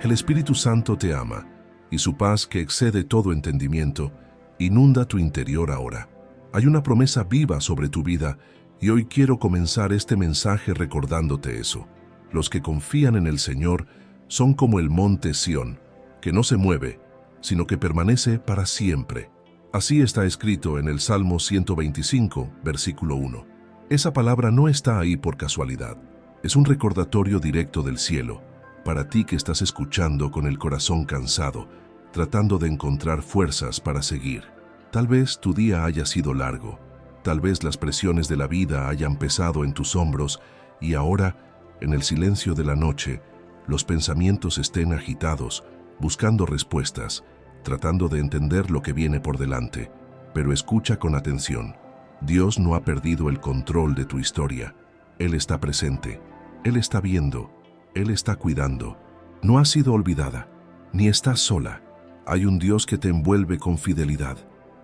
El Espíritu Santo te ama, y su paz, que excede todo entendimiento, inunda tu interior ahora. Hay una promesa viva sobre tu vida, y hoy quiero comenzar este mensaje recordándote eso. Los que confían en el Señor son como el monte Sión, que no se mueve, sino que permanece para siempre. Así está escrito en el Salmo 125, versículo 1. Esa palabra no está ahí por casualidad. Es un recordatorio directo del cielo, para ti que estás escuchando con el corazón cansado, tratando de encontrar fuerzas para seguir. Tal vez tu día haya sido largo, tal vez las presiones de la vida hayan pesado en tus hombros y ahora, en el silencio de la noche, los pensamientos estén agitados, buscando respuestas, tratando de entender lo que viene por delante. Pero escucha con atención. Dios no ha perdido el control de tu historia. Él está presente, Él está viendo, Él está cuidando. No has sido olvidada, ni estás sola. Hay un Dios que te envuelve con fidelidad.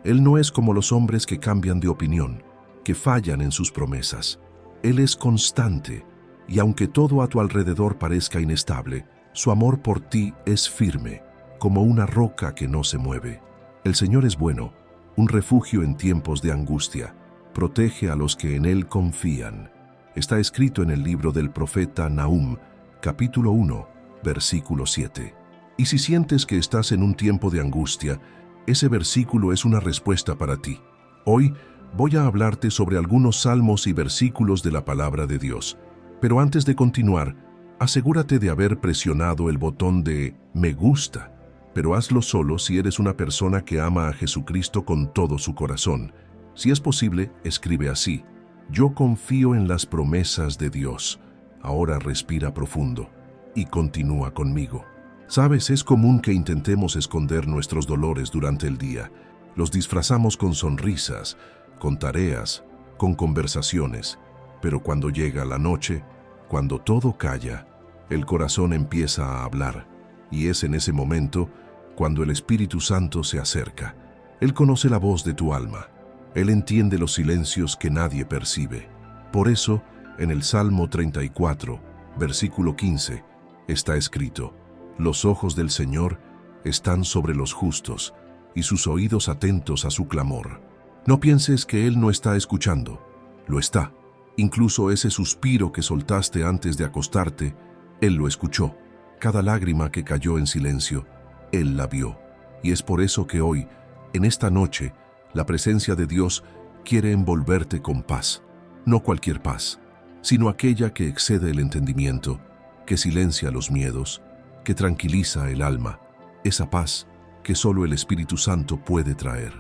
Él no es como los hombres que cambian de opinión, que fallan en sus promesas. Él es constante, y aunque todo a tu alrededor parezca inestable, su amor por ti es firme, como una roca que no se mueve. El Señor es bueno, un refugio en tiempos de angustia. Protege a los que en Él confían. Está escrito en el libro del profeta Nahum, capítulo 1, versículo 7. Y si sientes que estás en un tiempo de angustia, ese versículo es una respuesta para ti. Hoy voy a hablarte sobre algunos salmos y versículos de la palabra de Dios. Pero antes de continuar, asegúrate de haber presionado el botón de me gusta. Pero hazlo solo si eres una persona que ama a Jesucristo con todo su corazón. Si es posible, escribe así: yo confío en las promesas de Dios. Ahora respira profundo y continúa conmigo. Sabes, es común que intentemos esconder nuestros dolores durante el día. Los disfrazamos con sonrisas, con tareas, con conversaciones. Pero cuando llega la noche, cuando todo calla, el corazón empieza a hablar. Y es en ese momento cuando el Espíritu Santo se acerca. Él conoce la voz de tu alma. Él entiende los silencios que nadie percibe. Por eso, en el Salmo 34, versículo 15, está escrito: los ojos del Señor están sobre los justos, y sus oídos atentos a su clamor. No pienses que Él no está escuchando. Lo está. Incluso ese suspiro que soltaste antes de acostarte, Él lo escuchó. Cada lágrima que cayó en silencio, Él la vio. Y es por eso que hoy, en esta noche, la presencia de Dios quiere envolverte con paz. No cualquier paz, sino aquella que excede el entendimiento, que silencia los miedos, que tranquiliza el alma. Esa paz que solo el Espíritu Santo puede traer.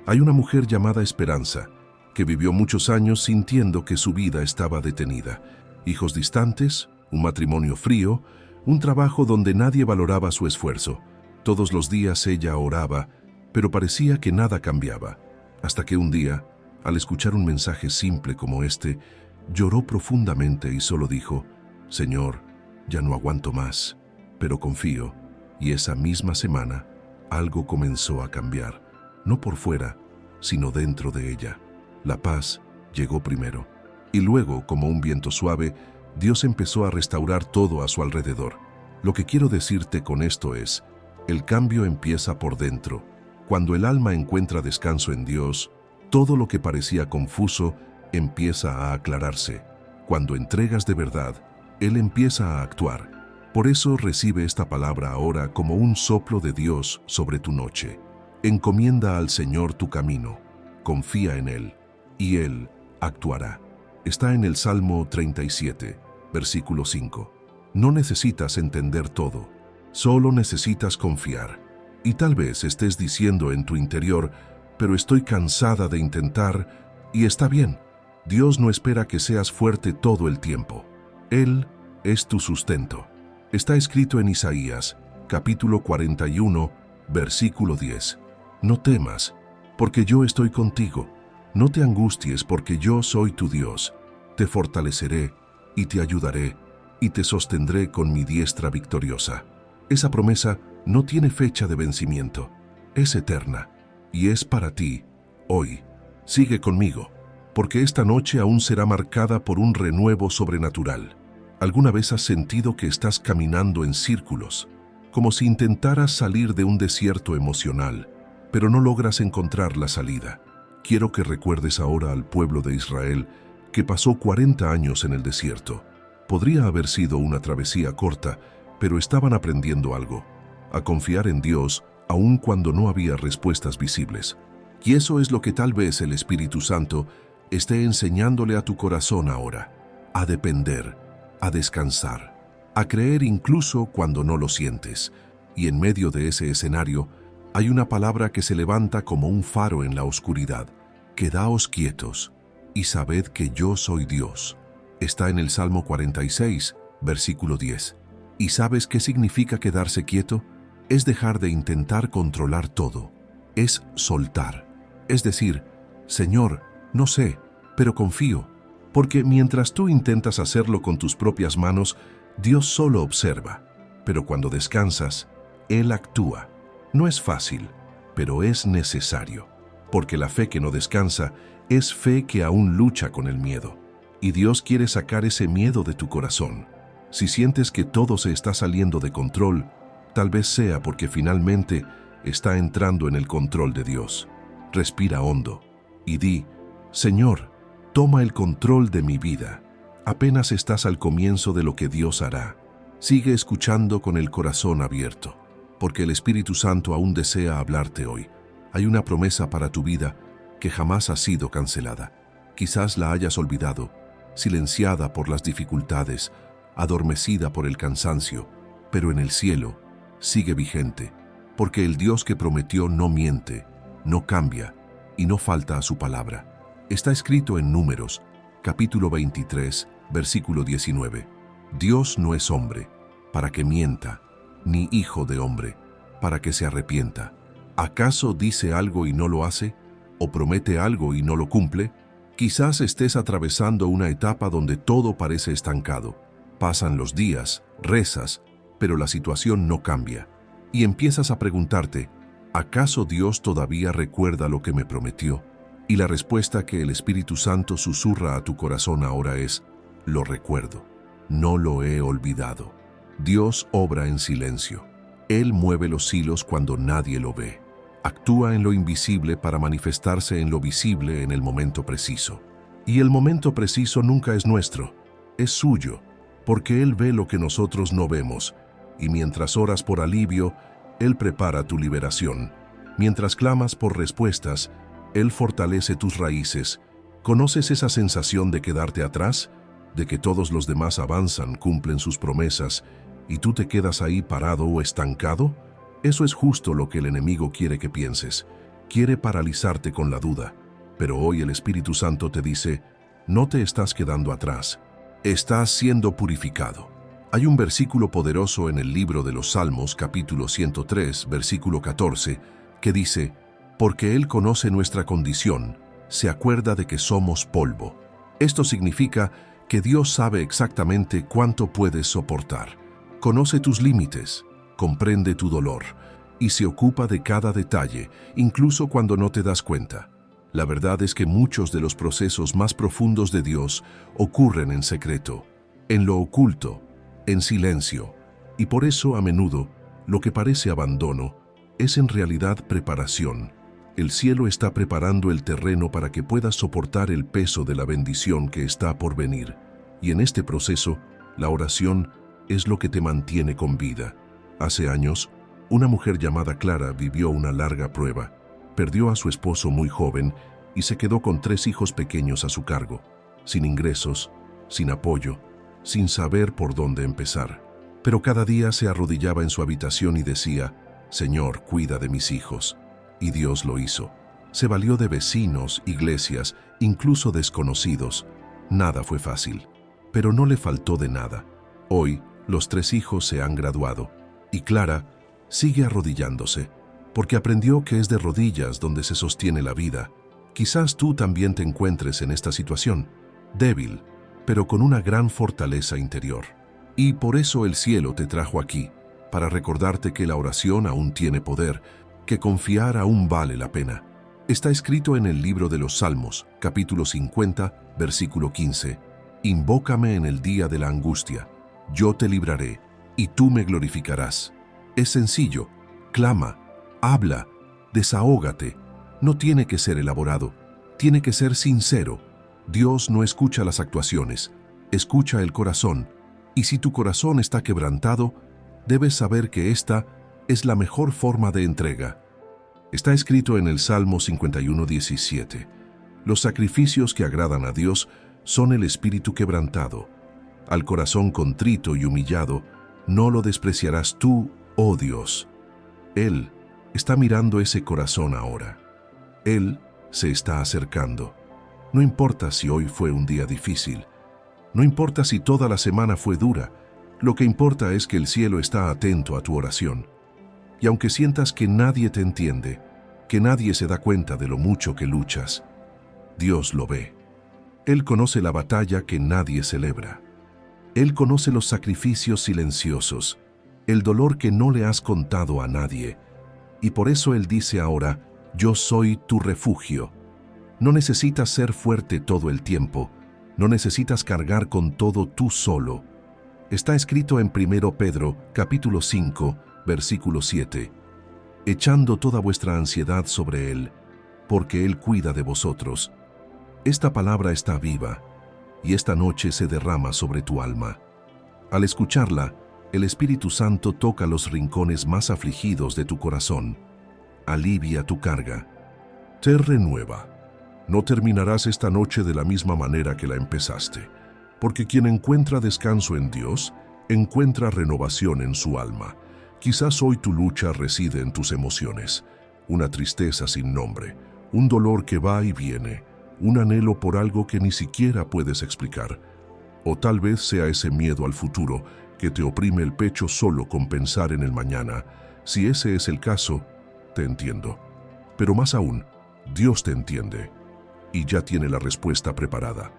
Hay una mujer llamada Esperanza, que vivió muchos años sintiendo que su vida estaba detenida. Hijos distantes, un matrimonio frío, un trabajo donde nadie valoraba su esfuerzo. Todos los días ella oraba, pero parecía que nada cambiaba. Hasta que un día, al escuchar un mensaje simple como este, lloró profundamente y solo dijo: Señor, ya no aguanto más, pero confío. Y esa misma semana, algo comenzó a cambiar, no por fuera, sino dentro de ella. La paz llegó primero, y luego, como un viento suave, Dios empezó a restaurar todo a su alrededor. Lo que quiero decirte con esto es: el cambio empieza por dentro. Cuando el alma encuentra descanso en Dios, todo lo que parecía confuso empieza a aclararse. Cuando entregas de verdad, Él empieza a actuar. Por eso recibe esta palabra ahora como un soplo de Dios sobre tu noche. Encomienda al Señor tu camino, confía en Él, y Él actuará. Está en el Salmo 37, versículo 5. No necesitas entender todo, solo necesitas confiar. Y tal vez estés diciendo en tu interior: pero estoy cansada de intentar, y está bien. Dios no espera que seas fuerte todo el tiempo. Él es tu sustento. Está escrito en Isaías, capítulo 41, versículo 10. No temas, porque yo estoy contigo. No te angusties, porque yo soy tu Dios. Te fortaleceré, y te ayudaré, y te sostendré con mi diestra victoriosa. Esa promesa no tiene fecha de vencimiento. Es eterna, y es para ti, hoy. Sigue conmigo, porque esta noche aún será marcada por un renuevo sobrenatural. ¿Alguna vez has sentido que estás caminando en círculos, como si intentaras salir de un desierto emocional, pero no logras encontrar la salida. Quiero que recuerdes ahora al pueblo de Israel que pasó 40 años en el desierto. Podría haber sido una travesía corta, pero estaban aprendiendo algo, a confiar en Dios aun cuando no había respuestas visibles. Y eso es lo que tal vez el Espíritu Santo esté enseñándole a tu corazón ahora, a depender, a descansar, a creer incluso cuando no lo sientes. Y en medio de ese escenario hay una palabra que se levanta como un faro en la oscuridad: quedaos quietos y sabed que yo soy Dios. Está en el Salmo 46, versículo 10. ¿Y sabes qué significa quedarse quieto? Es dejar de intentar controlar todo. Es soltar. Es decir, Señor, no sé, pero confío. Porque mientras tú intentas hacerlo con tus propias manos, Dios solo observa. Pero cuando descansas, Él actúa. No es fácil, pero es necesario. Porque la fe que no descansa es fe que aún lucha con el miedo. Y Dios quiere sacar ese miedo de tu corazón. Si sientes que todo se está saliendo de control, tal vez sea porque finalmente está entrando en el control de Dios. Respira hondo y di: Señor, toma el control de mi vida. Apenas estás al comienzo de lo que Dios hará. Sigue escuchando con el corazón abierto, porque el Espíritu Santo aún desea hablarte hoy. Hay una promesa para tu vida que jamás ha sido cancelada. Quizás la hayas olvidado, silenciada por las dificultades, adormecida por el cansancio, pero en el cielo sigue vigente, porque el Dios que prometió no miente, no cambia y no falta a su palabra. Está escrito en Números, capítulo 23, versículo 19. Dios no es hombre para que mienta, ni hijo de hombre para que se arrepienta. ¿Acaso dice algo y no lo hace? ¿O promete algo y no lo cumple? Quizás estés atravesando una etapa donde todo parece estancado. Pasan los días, rezas, pero la situación no cambia. Y empiezas a preguntarte: ¿acaso Dios todavía recuerda lo que me prometió? Y la respuesta que el Espíritu Santo susurra a tu corazón ahora es: lo recuerdo, no lo he olvidado. Dios obra en silencio. Él mueve los hilos cuando nadie lo ve. Actúa en lo invisible para manifestarse en lo visible en el momento preciso. Y el momento preciso nunca es nuestro, es suyo, porque Él ve lo que nosotros no vemos. Y mientras oras por alivio, Él prepara tu liberación. Mientras clamas por respuestas, Él fortalece tus raíces. ¿Conoces esa sensación de quedarte atrás? De que todos los demás avanzan, cumplen sus promesas, y tú te quedas ahí parado o estancado. Eso es justo lo que el enemigo quiere que pienses. Quiere paralizarte con la duda. Pero hoy el Espíritu Santo te dice: no te estás quedando atrás. Estás siendo purificado. Hay un versículo poderoso en el libro de los Salmos, capítulo 103, versículo 14, que dice: porque Él conoce nuestra condición, se acuerda de que somos polvo. Esto significa que Dios sabe exactamente cuánto puedes soportar. Conoce tus límites, comprende tu dolor y se ocupa de cada detalle, incluso cuando no te das cuenta. La verdad es que muchos de los procesos más profundos de Dios ocurren en secreto, en lo oculto, en silencio, y por eso a menudo lo que parece abandono es en realidad preparación. El cielo está preparando el terreno para que puedas soportar el peso de la bendición que está por venir. Y en este proceso, la oración es lo que te mantiene con vida. Hace años, una mujer llamada Clara vivió una larga prueba. Perdió a su esposo muy joven y se quedó con 3 hijos pequeños a su cargo, sin ingresos, sin apoyo, sin saber por dónde empezar. Pero cada día se arrodillaba en su habitación y decía: Señor, cuida de mis hijos. Y Dios lo hizo. Se valió de vecinos, iglesias, incluso desconocidos. Nada fue fácil, pero no le faltó de nada. Hoy, los 3 hijos se han graduado, y Clara sigue arrodillándose, porque aprendió que es de rodillas donde se sostiene la vida. Quizás tú también te encuentres en esta situación, débil, pero con una gran fortaleza interior. Y por eso el cielo te trajo aquí, para recordarte que la oración aún tiene poder, que confiar aún vale la pena. Está escrito en el libro de los Salmos, capítulo 50, versículo 15. Invócame en el día de la angustia, yo te libraré, y tú me glorificarás. Es sencillo. Clama, habla, desahógate. No tiene que ser elaborado, tiene que ser sincero. Dios no escucha las actuaciones, escucha el corazón. Y si tu corazón está quebrantado, debes saber que esta es la mejor forma de entrega. Está escrito en el Salmo 51:17. Los sacrificios que agradan a Dios son el espíritu quebrantado. Al corazón contrito y humillado, no lo despreciarás tú, oh Dios. Él está mirando ese corazón ahora. Él se está acercando. No importa si hoy fue un día difícil. No importa si toda la semana fue dura. Lo que importa es que el cielo está atento a tu oración. Y aunque sientas que nadie te entiende, que nadie se da cuenta de lo mucho que luchas, Dios lo ve. Él conoce la batalla que nadie celebra. Él conoce los sacrificios silenciosos, el dolor que no le has contado a nadie. Y por eso Él dice ahora, yo soy tu refugio. No necesitas ser fuerte todo el tiempo, no necesitas cargar con todo tú solo. Está escrito en 1 Pedro, capítulo 5, versículo 7. Echando toda vuestra ansiedad sobre Él, porque Él cuida de vosotros. Esta palabra está viva, y esta noche se derrama sobre tu alma. Al escucharla, el Espíritu Santo toca los rincones más afligidos de tu corazón. Alivia tu carga. Te renueva. No terminarás esta noche de la misma manera que la empezaste, porque quien encuentra descanso en Dios, encuentra renovación en su alma. Quizás hoy tu lucha reside en tus emociones, una tristeza sin nombre, un dolor que va y viene, un anhelo por algo que ni siquiera puedes explicar. O tal vez sea ese miedo al futuro que te oprime el pecho solo con pensar en el mañana. Si ese es el caso, te entiendo. Pero más aún, Dios te entiende y ya tiene la respuesta preparada.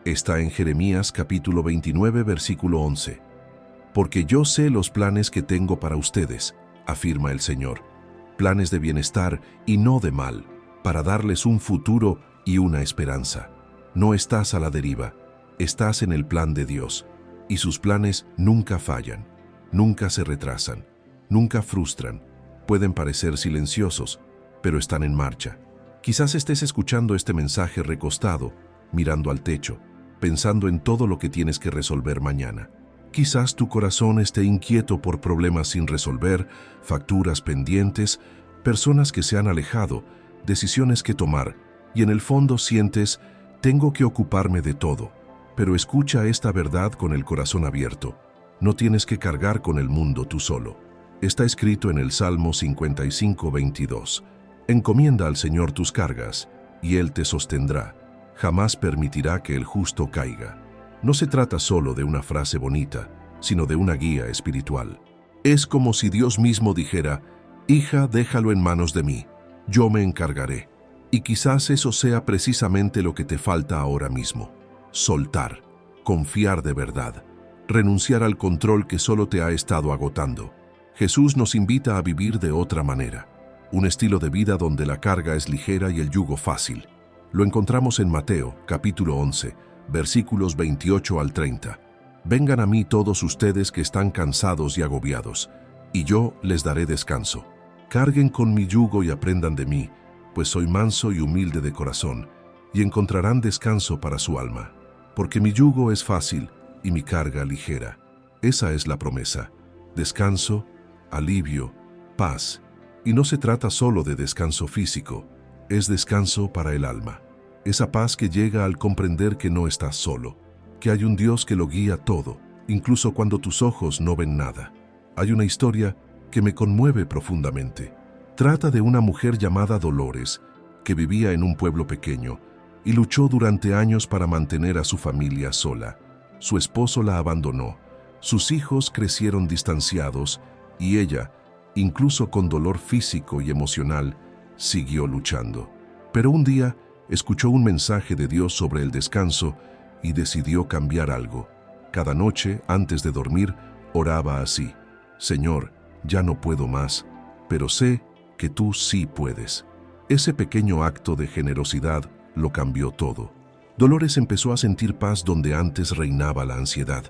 Está en Jeremías capítulo 29, versículo 11. Porque yo sé los planes que tengo para ustedes, afirma el Señor, planes de bienestar y no de mal, para darles un futuro y una esperanza. No estás a la deriva, estás en el plan de Dios, y sus planes nunca fallan, nunca se retrasan, nunca frustran. Pueden parecer silenciosos, pero están en marcha. Quizás estés escuchando este mensaje recostado, mirando al techo, pensando en todo lo que tienes que resolver mañana. Quizás tu corazón esté inquieto por problemas sin resolver, facturas pendientes, personas que se han alejado, decisiones que tomar, y en el fondo sientes, tengo que ocuparme de todo. Pero escucha esta verdad con el corazón abierto. No tienes que cargar con el mundo tú solo. Está escrito en el Salmo 55:22. Encomienda al Señor tus cargas, y Él te sostendrá. Jamás permitirá que el justo caiga. No se trata solo de una frase bonita, sino de una guía espiritual. Es como si Dios mismo dijera, hija, déjalo en manos de mí, yo me encargaré. Y quizás eso sea precisamente lo que te falta ahora mismo. Soltar, confiar de verdad, renunciar al control que solo te ha estado agotando. Jesús nos invita a vivir de otra manera, un estilo de vida donde la carga es ligera y el yugo fácil. Lo encontramos en Mateo, capítulo 11, versículos 28 al 30. Vengan a mí todos ustedes que están cansados y agobiados, y yo les daré descanso. Carguen con mi yugo y aprendan de mí, pues soy manso y humilde de corazón, y encontrarán descanso para su alma. Porque mi yugo es fácil y mi carga ligera. Esa es la promesa. Descanso, alivio, paz. Y no se trata solo de descanso físico, es descanso para el alma. Esa paz que llega al comprender que no estás solo, que hay un Dios que lo guía todo, incluso cuando tus ojos no ven nada. Hay una historia que me conmueve profundamente. Trata de una mujer llamada Dolores, que vivía en un pueblo pequeño y luchó durante años para mantener a su familia sola. Su esposo la abandonó, sus hijos crecieron distanciados y ella, incluso con dolor físico y emocional, siguió luchando. Pero un día escuchó un mensaje de Dios sobre el descanso y decidió cambiar algo. Cada noche, antes de dormir, oraba así: Señor, ya no puedo más, pero sé que tú sí puedes. Ese pequeño acto de generosidad lo cambió todo. Dolores empezó a sentir paz donde antes reinaba la ansiedad,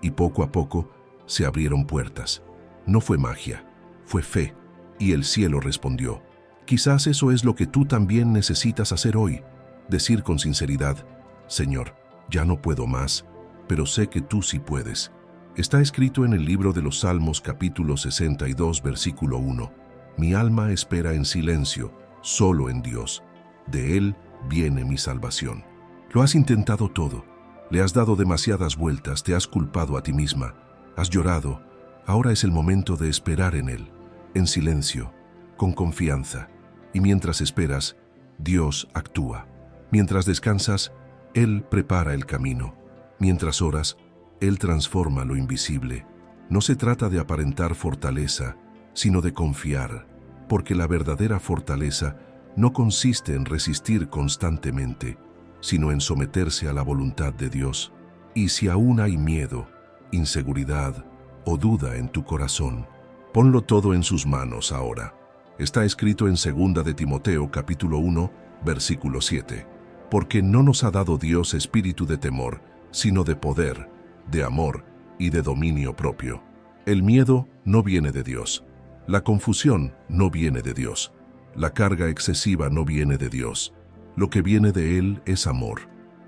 y poco a poco se abrieron puertas. No fue magia, fue fe, y el cielo respondió. Quizás eso es lo que tú también necesitas hacer hoy, decir con sinceridad, Señor, ya no puedo más, pero sé que tú sí puedes. Está escrito en el libro de los Salmos capítulo 62, versículo 1. Mi alma espera en silencio, solo en Dios. De Él viene mi salvación. Lo has intentado todo. Le has dado demasiadas vueltas, te has culpado a ti misma, has llorado. Ahora es el momento de esperar en Él, en silencio, con confianza. Y mientras esperas, Dios actúa. Mientras descansas, Él prepara el camino. Mientras oras, Él transforma lo invisible. No se trata de aparentar fortaleza, sino de confiar, porque la verdadera fortaleza no consiste en resistir constantemente, sino en someterse a la voluntad de Dios. Y si aún hay miedo, inseguridad o duda en tu corazón, ponlo todo en sus manos ahora. Está escrito en 2 de Timoteo capítulo 1, versículo 7. Porque no nos ha dado Dios espíritu de temor, sino de poder, de amor y de dominio propio. El miedo no viene de Dios. La confusión no viene de Dios. La carga excesiva no viene de Dios. Lo que viene de Él es amor,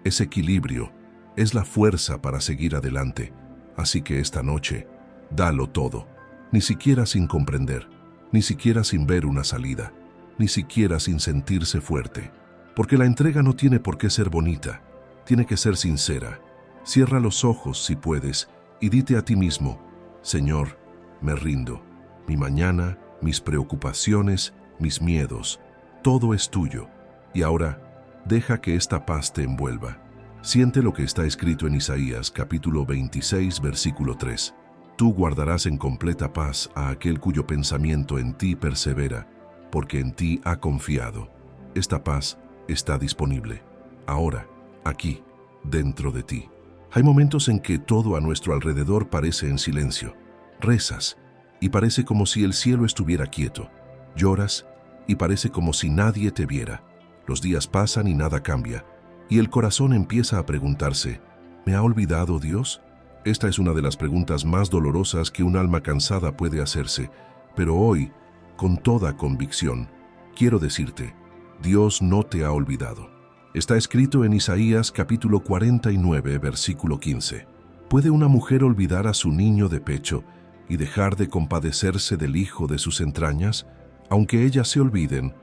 es equilibrio, es la fuerza para seguir adelante. Así que esta noche, dalo todo, ni siquiera sin comprender, ni siquiera sin ver una salida, ni siquiera sin sentirse fuerte. Porque la entrega no tiene por qué ser bonita, tiene que ser sincera. Cierra los ojos si puedes y dite a ti mismo, Señor, me rindo. Mi mañana, mis preocupaciones, mis miedos, todo es tuyo. Y ahora, deja que esta paz te envuelva. Siente lo que está escrito en Isaías capítulo 26, versículo 3. Tú guardarás en completa paz a aquel cuyo pensamiento en ti persevera, porque en ti ha confiado. Esta paz está disponible, ahora, aquí, dentro de ti. Hay momentos en que todo a nuestro alrededor parece en silencio. Rezas, y parece como si el cielo estuviera quieto. Lloras, y parece como si nadie te viera. Los días pasan y nada cambia, y el corazón empieza a preguntarse, ¿me ha olvidado Dios? Esta es una de las preguntas más dolorosas que un alma cansada puede hacerse, pero hoy, con toda convicción, quiero decirte, Dios no te ha olvidado. Está escrito en Isaías capítulo 49, versículo 15. ¿Puede una mujer olvidar a su niño de pecho y dejar de compadecerse del hijo de sus entrañas? Aunque ellas se olviden,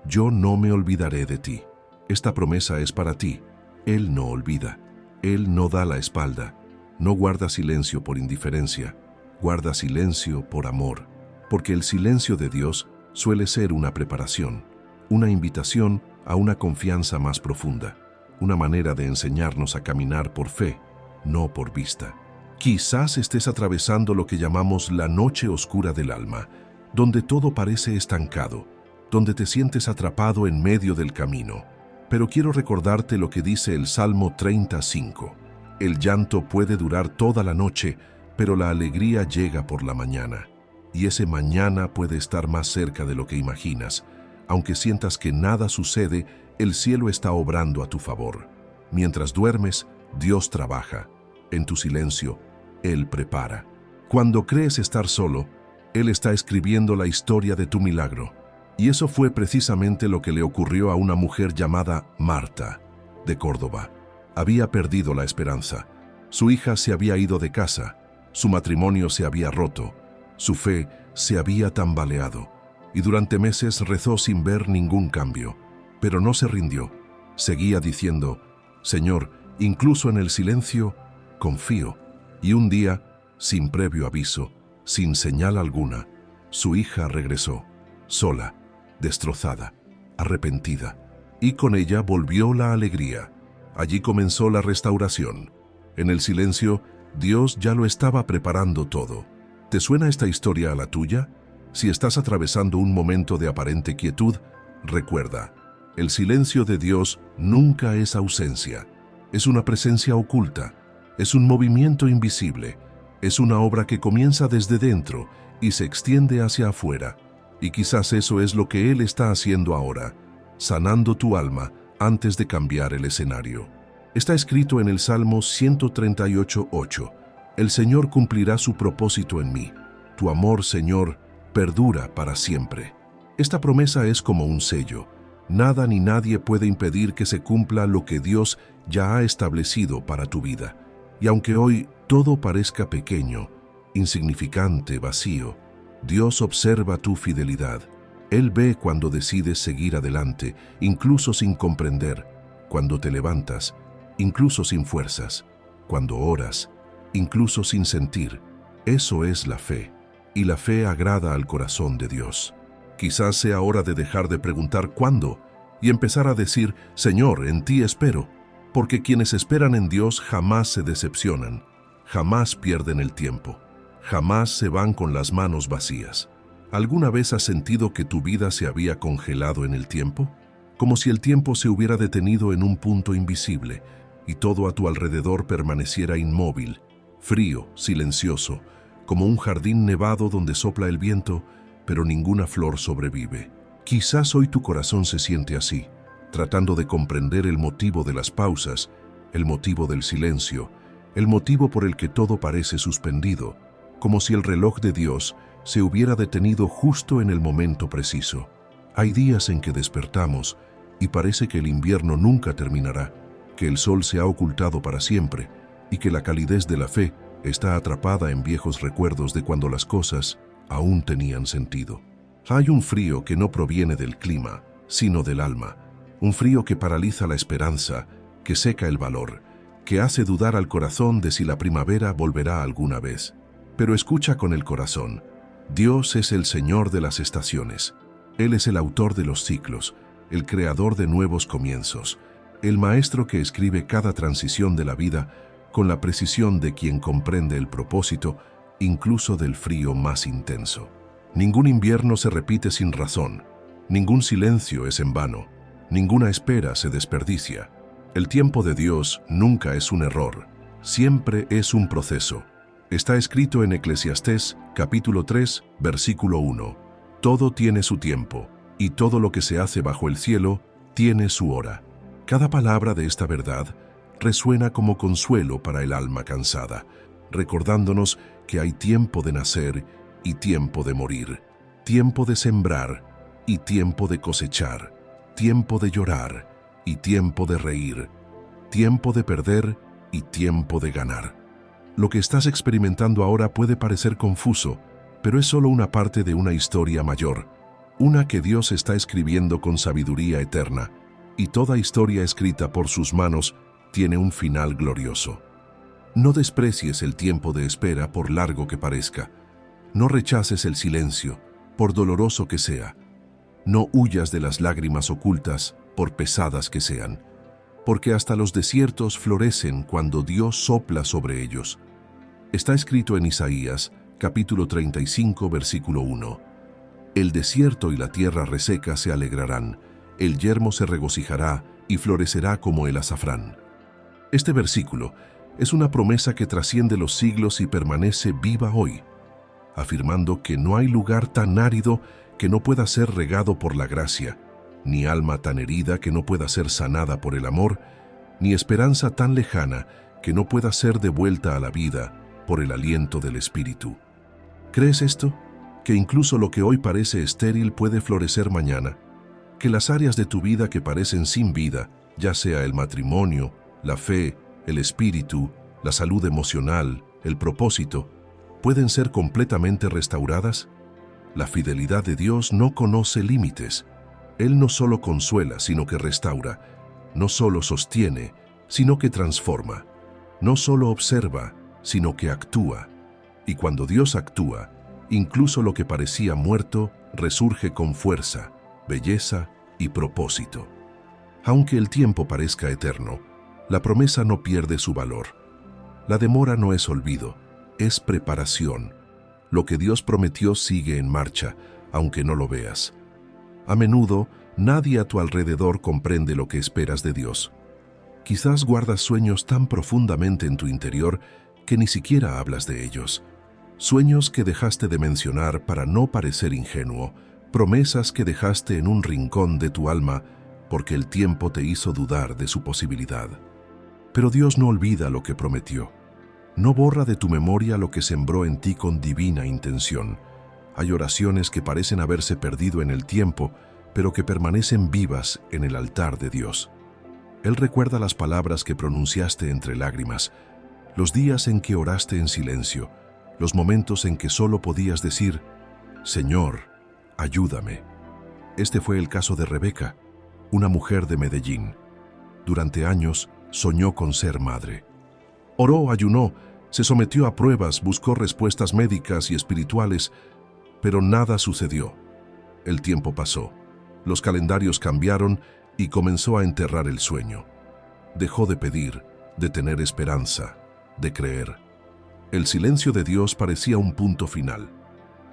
yo no me olvidaré de ti. Esta promesa es para ti. Él no olvida. Él no da la espalda. No guarda silencio por indiferencia. Guarda silencio por amor. Porque el silencio de Dios suele ser una preparación, una invitación a una confianza más profunda, una manera de enseñarnos a caminar por fe, no por vista. Quizás estés atravesando lo que llamamos la noche oscura del alma, donde todo parece estancado, donde te sientes atrapado en medio del camino. Pero quiero recordarte lo que dice el Salmo 35. El llanto puede durar toda la noche, pero la alegría llega por la mañana. Y ese mañana puede estar más cerca de lo que imaginas. Aunque sientas que nada sucede, el cielo está obrando a tu favor. Mientras duermes, Dios trabaja. En tu silencio, Él prepara. Cuando crees estar solo, Él está escribiendo la historia de tu milagro. Y eso fue precisamente lo que le ocurrió a una mujer llamada Marta, de Córdoba. Había perdido la esperanza. Su hija se había ido de casa. Su matrimonio se había roto. Su fe se había tambaleado. Y durante meses rezó sin ver ningún cambio. Pero no se rindió. Seguía diciendo, Señor, incluso en el silencio, confío. Y un día, sin previo aviso, sin señal alguna, su hija regresó, sola, destrozada, arrepentida. Y con ella volvió la alegría. Allí comenzó la restauración. En el silencio, Dios ya lo estaba preparando todo. ¿Te suena esta historia a la tuya? Si estás atravesando un momento de aparente quietud, recuerda, el silencio de Dios nunca es ausencia. Es una presencia oculta, es un movimiento invisible, es una obra que comienza desde dentro y se extiende hacia afuera. Y quizás eso es lo que Él está haciendo ahora, sanando tu alma antes de cambiar el escenario. Está escrito en el Salmo 138:8. El Señor cumplirá su propósito en mí. Tu amor, Señor, perdura para siempre. Esta promesa es como un sello. Nada ni nadie puede impedir que se cumpla lo que Dios ya ha establecido para tu vida. Y aunque hoy todo parezca pequeño, insignificante, vacío, Dios observa tu fidelidad. Él ve cuando decides seguir adelante, incluso sin comprender, cuando te levantas, incluso sin fuerzas, cuando oras, incluso sin sentir. Eso es la fe, y la fe agrada al corazón de Dios. Quizás sea hora de dejar de preguntar cuándo y empezar a decir, Señor, en ti espero, porque quienes esperan en Dios jamás se decepcionan, jamás pierden el tiempo, jamás se van con las manos vacías. ¿Alguna vez has sentido que tu vida se había congelado en el tiempo? Como si el tiempo se hubiera detenido en un punto invisible y todo a tu alrededor permaneciera inmóvil, frío, silencioso, como un jardín nevado donde sopla el viento, pero ninguna flor sobrevive. Quizás hoy tu corazón se siente así, tratando de comprender el motivo de las pausas, el motivo del silencio, el motivo por el que todo parece suspendido, como si el reloj de Dios se hubiera detenido justo en el momento preciso. Hay días en que despertamos y parece que el invierno nunca terminará, que el sol se ha ocultado para siempre y que la calidez de la fe está atrapada en viejos recuerdos de cuando las cosas aún tenían sentido. Hay un frío que no proviene del clima, sino del alma, un frío que paraliza la esperanza, que seca el valor, que hace dudar al corazón de si la primavera volverá alguna vez. Pero escucha con el corazón. Dios es el Señor de las estaciones. Él es el autor de los ciclos, el creador de nuevos comienzos, el maestro que escribe cada transición de la vida con la precisión de quien comprende el propósito, incluso del frío más intenso. Ningún invierno se repite sin razón, ningún silencio es en vano, ninguna espera se desperdicia. El tiempo de Dios nunca es un error, siempre es un proceso. Está escrito en Eclesiastés, capítulo 3, versículo 1. Todo tiene su tiempo, y todo lo que se hace bajo el cielo tiene su hora. Cada palabra de esta verdad resuena como consuelo para el alma cansada, recordándonos que hay tiempo de nacer y tiempo de morir, tiempo de sembrar y tiempo de cosechar, tiempo de llorar y tiempo de reír, tiempo de perder y tiempo de ganar. Lo que estás experimentando ahora puede parecer confuso, pero es solo una parte de una historia mayor, una que Dios está escribiendo con sabiduría eterna, y toda historia escrita por sus manos tiene un final glorioso. No desprecies el tiempo de espera por largo que parezca. No rechaces el silencio, por doloroso que sea. No huyas de las lágrimas ocultas, por pesadas que sean. Porque hasta los desiertos florecen cuando Dios sopla sobre ellos. Está escrito en Isaías, capítulo 35, versículo 1. El desierto y la tierra reseca se alegrarán, el yermo se regocijará y florecerá como el azafrán. Este versículo es una promesa que trasciende los siglos y permanece viva hoy, afirmando que no hay lugar tan árido que no pueda ser regado por la gracia, ni alma tan herida que no pueda ser sanada por el amor, ni esperanza tan lejana que no pueda ser devuelta a la vida por el aliento del Espíritu. ¿Crees esto? Que incluso lo que hoy parece estéril puede florecer mañana, que las áreas de tu vida que parecen sin vida, ya sea el matrimonio, la fe, el espíritu, la salud emocional, el propósito, pueden ser completamente restauradas. La fidelidad de Dios no conoce límites. Él no solo consuela, sino que restaura, no solo sostiene, sino que transforma, no solo observa, sino que actúa. Y cuando Dios actúa, incluso lo que parecía muerto resurge con fuerza, belleza y propósito. Aunque el tiempo parezca eterno, la promesa no pierde su valor. La demora no es olvido, es preparación. Lo que Dios prometió sigue en marcha, aunque no lo veas. A menudo, nadie a tu alrededor comprende lo que esperas de Dios. Quizás guardas sueños tan profundamente en tu interior que ni siquiera hablas de ellos. Sueños que dejaste de mencionar para no parecer ingenuo, promesas que dejaste en un rincón de tu alma porque el tiempo te hizo dudar de su posibilidad. Pero Dios no olvida lo que prometió. No borra de tu memoria lo que sembró en ti con divina intención. Hay oraciones que parecen haberse perdido en el tiempo, pero que permanecen vivas en el altar de Dios. Él recuerda las palabras que pronunciaste entre lágrimas, los días en que oraste en silencio, los momentos en que solo podías decir, Señor, ayúdame. Este fue el caso de Rebeca, una mujer de Medellín. Durante años soñó con ser madre. Oró, ayunó, se sometió a pruebas, buscó respuestas médicas y espirituales, pero nada sucedió. El tiempo pasó, los calendarios cambiaron y comenzó a enterrar el sueño. Dejó de pedir, de tener esperanza, de creer. El silencio de Dios parecía un punto final,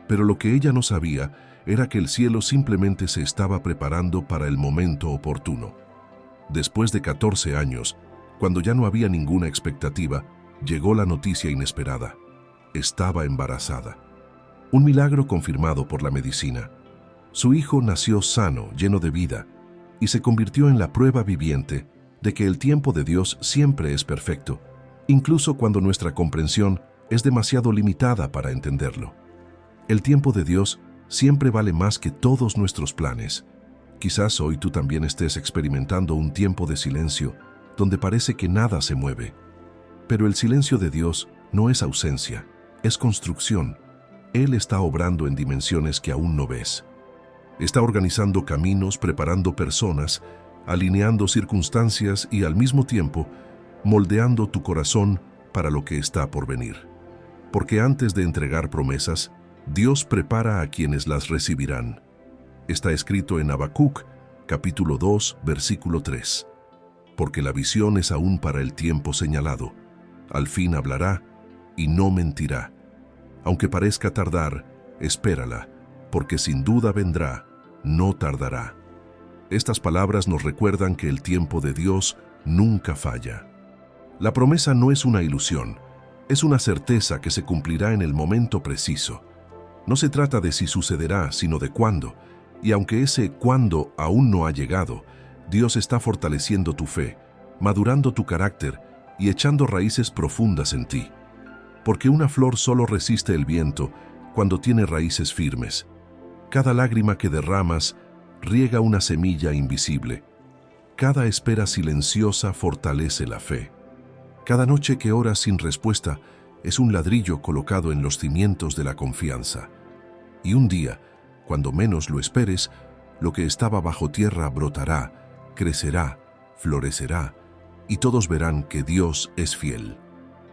pero lo que ella no sabía era que el cielo simplemente se estaba preparando para el momento oportuno. Después de 14 años, cuando ya no había ninguna expectativa, llegó la noticia inesperada. Estaba embarazada. Un milagro confirmado por la medicina. Su hijo nació sano, lleno de vida, y se convirtió en la prueba viviente de que el tiempo de Dios siempre es perfecto, incluso cuando nuestra comprensión es demasiado limitada para entenderlo. El tiempo de Dios siempre vale más que todos nuestros planes. Quizás hoy tú también estés experimentando un tiempo de silencio donde parece que nada se mueve. Pero el silencio de Dios no es ausencia, es construcción. Él está obrando en dimensiones que aún no ves. Está organizando caminos, preparando personas, alineando circunstancias y al mismo tiempo moldeando tu corazón para lo que está por venir. Porque antes de entregar promesas, Dios prepara a quienes las recibirán. Está escrito en Habacuc, capítulo 2, versículo 3. Porque la visión es aún para el tiempo señalado. Al fin hablará y no mentirá. Aunque parezca tardar, espérala, porque sin duda vendrá, no tardará. Estas palabras nos recuerdan que el tiempo de Dios nunca falla. La promesa no es una ilusión, es una certeza que se cumplirá en el momento preciso. No se trata de si sucederá, sino de cuándo, y aunque ese cuándo aún no ha llegado, Dios está fortaleciendo tu fe, madurando tu carácter y echando raíces profundas en ti. Porque una flor solo resiste el viento cuando tiene raíces firmes. Cada lágrima que derramas riega una semilla invisible. Cada espera silenciosa fortalece la fe. Cada noche que oras sin respuesta es un ladrillo colocado en los cimientos de la confianza. Y un día, cuando menos lo esperes, lo que estaba bajo tierra brotará, crecerá, florecerá, y todos verán que Dios es fiel.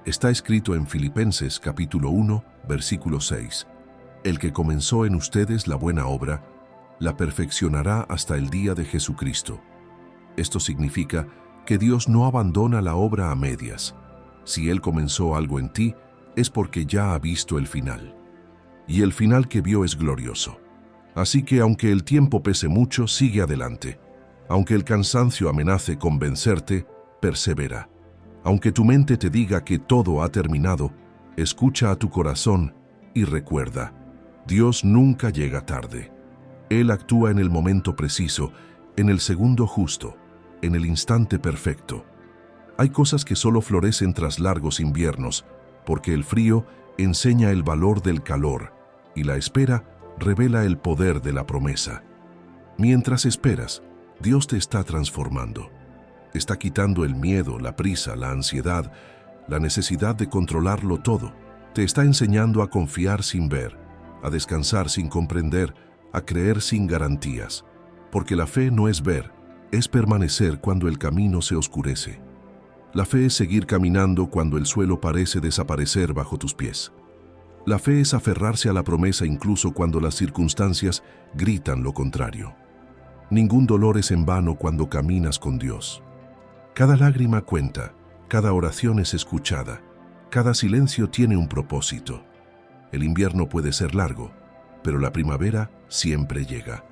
Está escrito en Filipenses capítulo 1, versículo 6. El que comenzó en ustedes la buena obra, la perfeccionará hasta el día de Jesucristo. Esto significa que Dios no abandona la obra a medias. Si Él comenzó algo en ti, es porque ya ha visto el final. Y el final que vio es glorioso. Así que aunque el tiempo pese mucho, sigue adelante. Aunque el cansancio amenace con vencerte, persevera. Aunque tu mente te diga que todo ha terminado, escucha a tu corazón y recuerda, Dios nunca llega tarde. Él actúa en el momento preciso, en el segundo justo, en el instante perfecto. Hay cosas que solo florecen tras largos inviernos, porque el frío enseña el valor del calor y la espera revela el poder de la promesa. Mientras esperas, Dios te está transformando. Está quitando el miedo, la prisa, la ansiedad, la necesidad de controlarlo todo. Te está enseñando a confiar sin ver, a descansar sin comprender, a creer sin garantías. Porque la fe no es ver, es permanecer cuando el camino se oscurece. La fe es seguir caminando cuando el suelo parece desaparecer bajo tus pies. La fe es aferrarse a la promesa incluso cuando las circunstancias gritan lo contrario. Ningún dolor es en vano cuando caminas con Dios. Cada lágrima cuenta, cada oración es escuchada, cada silencio tiene un propósito. El invierno puede ser largo, pero la primavera siempre llega.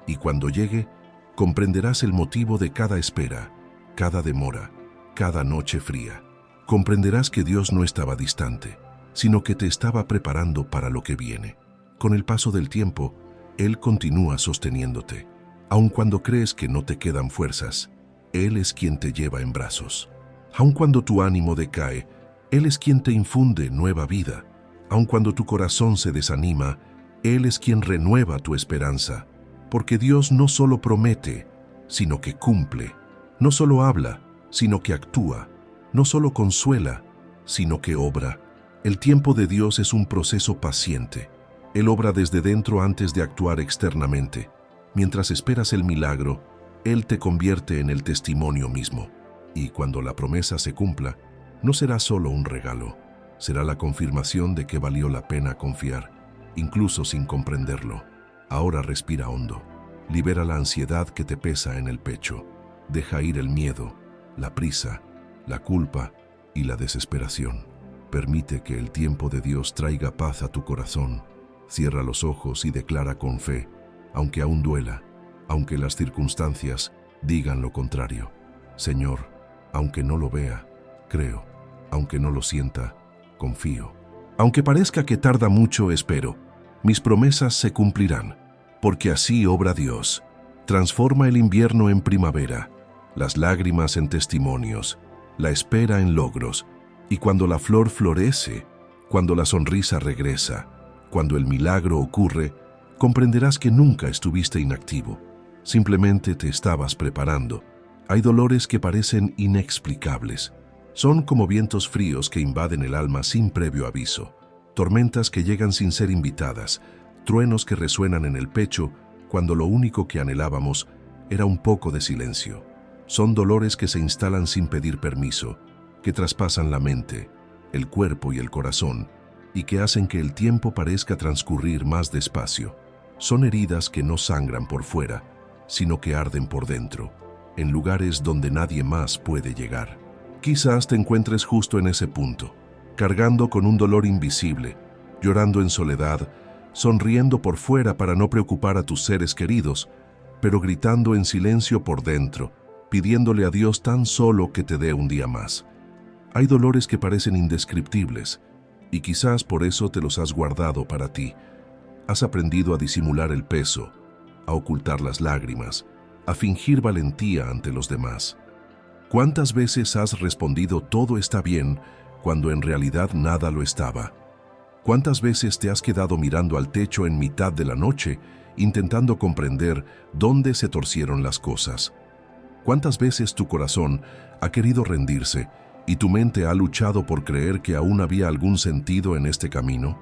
Y cuando llegue, comprenderás el motivo de cada espera, cada demora, cada noche fría. Comprenderás que Dios no estaba distante, sino que te estaba preparando para lo que viene. Con el paso del tiempo, Él continúa sosteniéndote. Aun cuando crees que no te quedan fuerzas, Él es quien te lleva en brazos. Aun cuando tu ánimo decae, Él es quien te infunde nueva vida. Aun cuando tu corazón se desanima, Él es quien renueva tu esperanza, porque Dios no solo promete, sino que cumple. No solo habla, sino que actúa. No solo consuela, sino que obra. El tiempo de Dios es un proceso paciente. Él obra desde dentro antes de actuar externamente. Mientras esperas el milagro, Él te convierte en el testimonio mismo. Y cuando la promesa se cumpla, no será solo un regalo, será la confirmación de que valió la pena confiar, incluso sin comprenderlo. Ahora respira hondo. Libera la ansiedad que te pesa en el pecho. Deja ir el miedo, la prisa, la culpa y la desesperación. Permite que el tiempo de Dios traiga paz a tu corazón. Cierra los ojos y declara con fe, aunque aún duela, aunque las circunstancias digan lo contrario. Señor, aunque no lo vea, creo. Aunque no lo sienta, confío. Aunque parezca que tarda mucho, espero. Mis promesas se cumplirán, porque así obra Dios. Transforma el invierno en primavera, las lágrimas en testimonios, la espera en logros, y cuando la flor florece, cuando la sonrisa regresa, cuando el milagro ocurre, comprenderás que nunca estuviste inactivo. Simplemente te estabas preparando. Hay dolores que parecen inexplicables. Son como vientos fríos que invaden el alma sin previo aviso, tormentas que llegan sin ser invitadas, truenos que resuenan en el pecho cuando lo único que anhelábamos era un poco de silencio. Son dolores que se instalan sin pedir permiso, que traspasan la mente, el cuerpo y el corazón, y que hacen que el tiempo parezca transcurrir más despacio. Son heridas que no sangran por fuera, sino que arden por dentro, en lugares donde nadie más puede llegar. Quizás te encuentres justo en ese punto, cargando con un dolor invisible, llorando en soledad, sonriendo por fuera para no preocupar a tus seres queridos, pero gritando en silencio por dentro, pidiéndole a Dios tan solo que te dé un día más. Hay dolores que parecen indescriptibles, y quizás por eso te los has guardado para ti. Has aprendido a disimular el peso, a ocultar las lágrimas, a fingir valentía ante los demás. ¿Cuántas veces has respondido todo está bien cuando en realidad nada lo estaba? ¿Cuántas veces te has quedado mirando al techo en mitad de la noche, intentando comprender dónde se torcieron las cosas? ¿Cuántas veces tu corazón ha querido rendirse y tu mente ha luchado por creer que aún había algún sentido en este camino?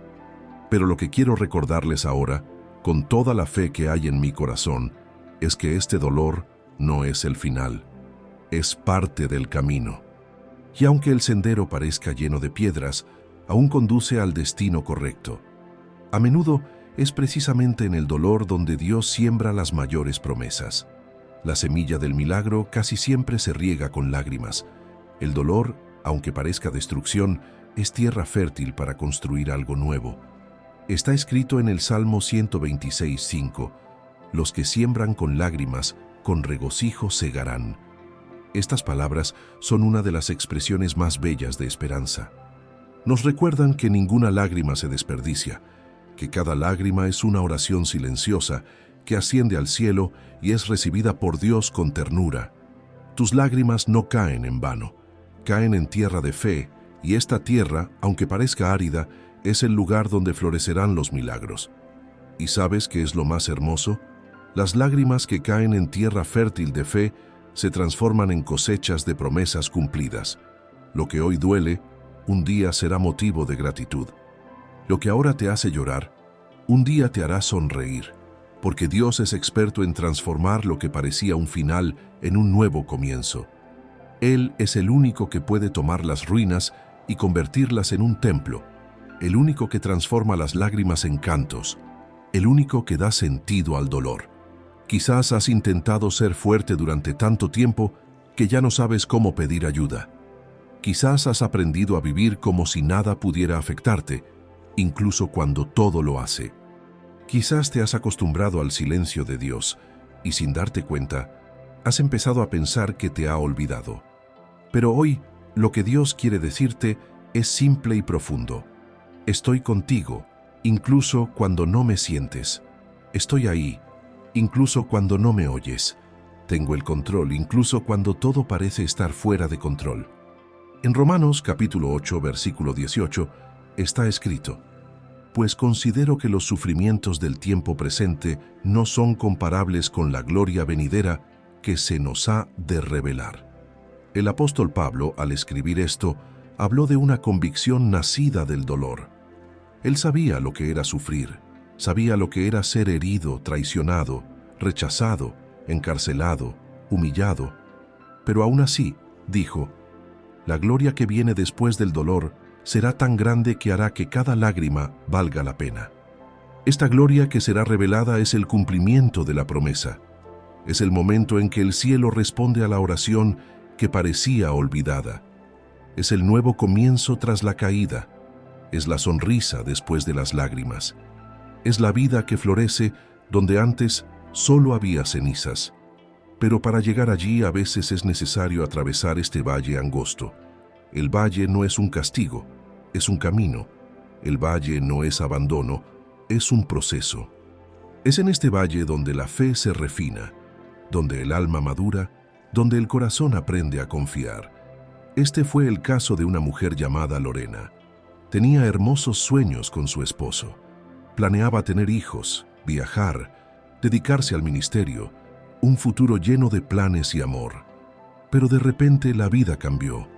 Pero lo que quiero recordarles ahora, con toda la fe que hay en mi corazón, es que este dolor no es el final. Es parte del camino. Y aunque el sendero parezca lleno de piedras, aún conduce al destino correcto. A menudo es precisamente en el dolor donde Dios siembra las mayores promesas. La semilla del milagro casi siempre se riega con lágrimas. El dolor, aunque parezca destrucción, es tierra fértil para construir algo nuevo. Está escrito en el Salmo 126:5, «Los que siembran con lágrimas, con regocijo segarán». Estas palabras son una de las expresiones más bellas de esperanza. Nos recuerdan que ninguna lágrima se desperdicia, que cada lágrima es una oración silenciosa que asciende al cielo y es recibida por Dios con ternura. Tus lágrimas no caen en vano, caen en tierra de fe, y esta tierra, aunque parezca árida, es el lugar donde florecerán los milagros. ¿Y sabes qué es lo más hermoso? Las lágrimas que caen en tierra fértil de fe se transforman en cosechas de promesas cumplidas. Lo que hoy duele, un día será motivo de gratitud. Lo que ahora te hace llorar, un día te hará sonreír, porque Dios es experto en transformar lo que parecía un final en un nuevo comienzo. Él es el único que puede tomar las ruinas y convertirlas en un templo, el único que transforma las lágrimas en cantos, el único que da sentido al dolor. Quizás has intentado ser fuerte durante tanto tiempo que ya no sabes cómo pedir ayuda. Quizás has aprendido a vivir como si nada pudiera afectarte, incluso cuando todo lo hace. Quizás te has acostumbrado al silencio de Dios y sin darte cuenta, has empezado a pensar que te ha olvidado. Pero hoy, lo que Dios quiere decirte es simple y profundo. Estoy contigo, incluso cuando no me sientes. Estoy ahí, incluso cuando no me oyes. Tengo el control, incluso cuando todo parece estar fuera de control. En Romanos capítulo 8, versículo 18, está escrito: pues considero que los sufrimientos del tiempo presente no son comparables con la gloria venidera que se nos ha de revelar. El apóstol Pablo, al escribir esto, habló de una convicción nacida del dolor. Él sabía lo que era sufrir, sabía lo que era ser herido, traicionado, rechazado, encarcelado, humillado. Pero aún así, dijo, la gloria que viene después del dolor será tan grande que hará que cada lágrima valga la pena. Esta gloria que será revelada es el cumplimiento de la promesa. Es el momento en que el cielo responde a la oración que parecía olvidada. Es el nuevo comienzo tras la caída. Es la sonrisa después de las lágrimas. Es la vida que florece donde antes solo había cenizas. Pero para llegar allí a veces es necesario atravesar este valle angosto. El valle no es un castigo, es un camino. El valle no es abandono, es un proceso. Es en este valle donde la fe se refina, donde el alma madura, donde el corazón aprende a confiar. Este fue el caso de una mujer llamada Lorena. Tenía hermosos sueños con su esposo. Planeaba tener hijos, viajar, dedicarse al ministerio, un futuro lleno de planes y amor. Pero de repente la vida cambió.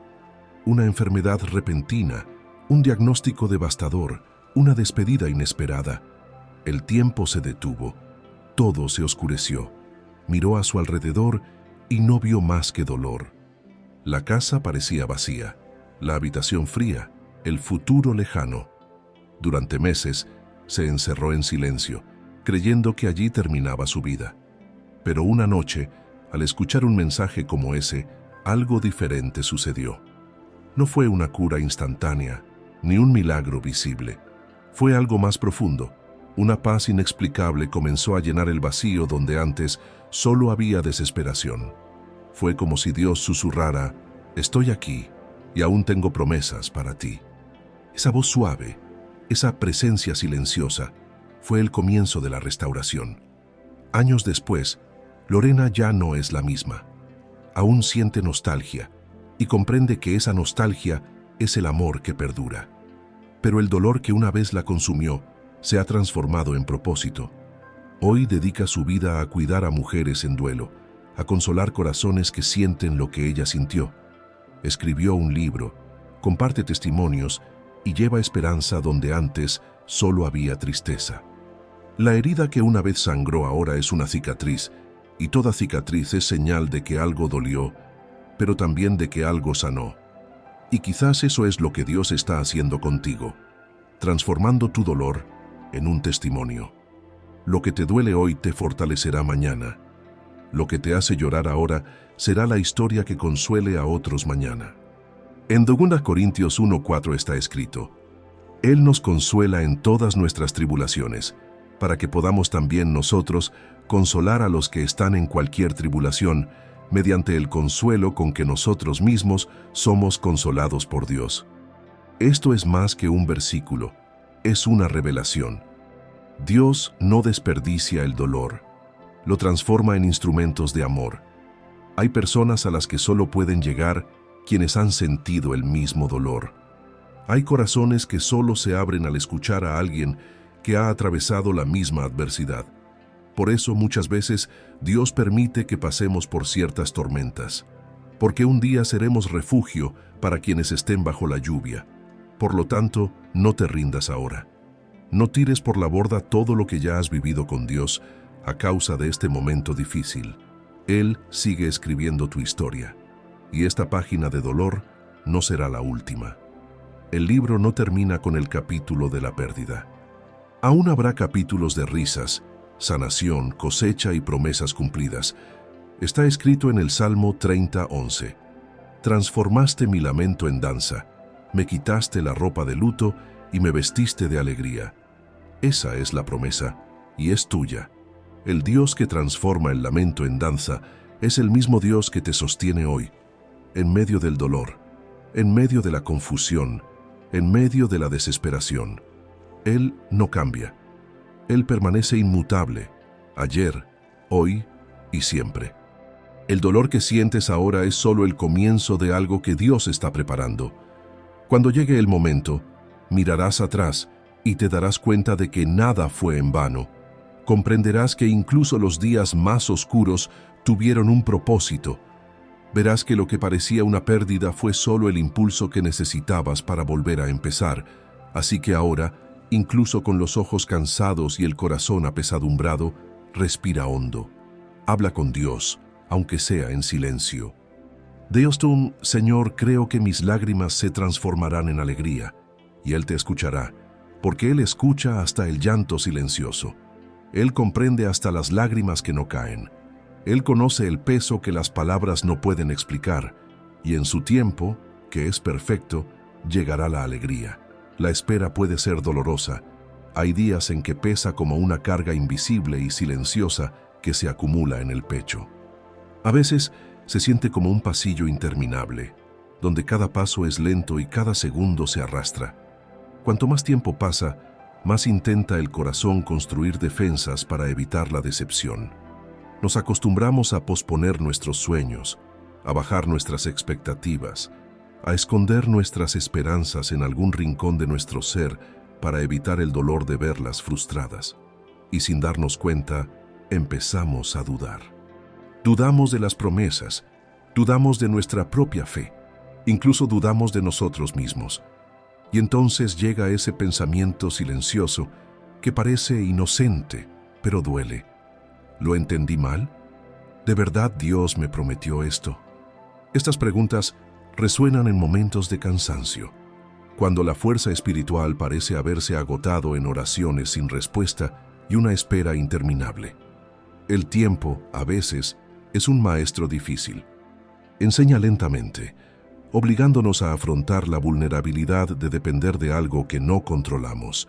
Una enfermedad repentina, un diagnóstico devastador, una despedida inesperada. El tiempo se detuvo, todo se oscureció. Miró a su alrededor y no vio más que dolor. La casa parecía vacía, la habitación fría, el futuro lejano. Durante meses se encerró en silencio, creyendo que allí terminaba su vida. Pero una noche, al escuchar un mensaje como ese, algo diferente sucedió. No fue una cura instantánea, ni un milagro visible. Fue algo más profundo. Una paz inexplicable comenzó a llenar el vacío donde antes solo había desesperación. Fue como si Dios susurrara, «Estoy aquí y aún tengo promesas para ti». Esa voz suave, esa presencia silenciosa, fue el comienzo de la restauración. Años después, Lorena ya no es la misma. Aún siente nostalgia y comprende que esa nostalgia es el amor que perdura. Pero el dolor que una vez la consumió se ha transformado en propósito. Hoy dedica su vida a cuidar a mujeres en duelo, a consolar corazones que sienten lo que ella sintió. Escribió un libro, comparte testimonios y lleva esperanza donde antes solo había tristeza. La herida que una vez sangró ahora es una cicatriz, y toda cicatriz es señal de que algo dolió, pero también de que algo sanó. Y quizás eso es lo que Dios está haciendo contigo, transformando tu dolor en un testimonio. Lo que te duele hoy te fortalecerá mañana. Lo que te hace llorar ahora será la historia que consuele a otros mañana. En 2 Corintios 1:4 está escrito, Él nos consuela en todas nuestras tribulaciones, para que podamos también nosotros consolar a los que están en cualquier tribulación, mediante el consuelo con que nosotros mismos somos consolados por Dios. Esto es más que un versículo, es una revelación. Dios no desperdicia el dolor, lo transforma en instrumentos de amor. Hay personas a las que solo pueden llegar quienes han sentido el mismo dolor. Hay corazones que solo se abren al escuchar a alguien que ha atravesado la misma adversidad. Por eso muchas veces Dios permite que pasemos por ciertas tormentas, porque un día seremos refugio para quienes estén bajo la lluvia. Por lo tanto, no te rindas ahora. No tires por la borda todo lo que ya has vivido con Dios a causa de este momento difícil. Él sigue escribiendo tu historia, y esta página de dolor no será la última. El libro no termina con el capítulo de la pérdida. Aún habrá capítulos de risas, sanación, cosecha y promesas cumplidas. Está escrito en el Salmo 30:11. Transformaste mi lamento en danza, me quitaste la ropa de luto y me vestiste de alegría. Esa es la promesa, y es tuya. El Dios que transforma el lamento en danza es el mismo Dios que te sostiene hoy, en medio del dolor, en medio de la confusión, en medio de la desesperación. Él no cambia. Él permanece inmutable, ayer, hoy y siempre. El dolor que sientes ahora es solo el comienzo de algo que Dios está preparando. Cuando llegue el momento, mirarás atrás y te darás cuenta de que nada fue en vano. Comprenderás que incluso los días más oscuros tuvieron un propósito. Verás que lo que parecía una pérdida fue solo el impulso que necesitabas para volver a empezar. Así que ahora, incluso con los ojos cansados y el corazón apesadumbrado, respira hondo. Habla con Dios, aunque sea en silencio. Deustum, Señor, creo que mis lágrimas se transformarán en alegría, y Él te escuchará, porque Él escucha hasta el llanto silencioso. Él comprende hasta las lágrimas que no caen. Él conoce el peso que las palabras no pueden explicar, y en su tiempo, que es perfecto, llegará la alegría. La espera puede ser dolorosa. Hay días en que pesa como una carga invisible y silenciosa que se acumula en el pecho. A veces se siente como un pasillo interminable, donde cada paso es lento y cada segundo se arrastra. Cuanto más tiempo pasa, más intenta el corazón construir defensas para evitar la decepción. Nos acostumbramos a posponer nuestros sueños, a bajar nuestras expectativas, a esconder nuestras esperanzas en algún rincón de nuestro ser para evitar el dolor de verlas frustradas. Y sin darnos cuenta, empezamos a dudar. Dudamos de las promesas, dudamos de nuestra propia fe, incluso dudamos de nosotros mismos. Y entonces llega ese pensamiento silencioso que parece inocente, pero duele. ¿Lo entendí mal? ¿De verdad Dios me prometió esto? Estas preguntas resuenan en momentos de cansancio, cuando la fuerza espiritual parece haberse agotado en oraciones sin respuesta y una espera interminable. El tiempo, a veces, es un maestro difícil. Enseña lentamente, obligándonos a afrontar la vulnerabilidad de depender de algo que no controlamos.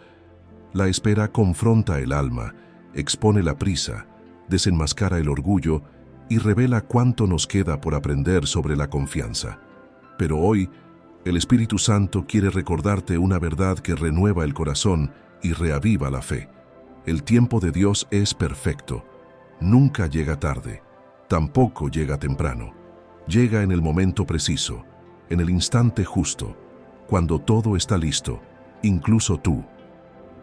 La espera confronta el alma, expone la prisa, desenmascara el orgullo y revela cuánto nos queda por aprender sobre la confianza. Pero hoy, el Espíritu Santo quiere recordarte una verdad que renueva el corazón y reaviva la fe. El tiempo de Dios es perfecto. Nunca llega tarde, tampoco llega temprano. Llega en el momento preciso, en el instante justo, cuando todo está listo, incluso tú.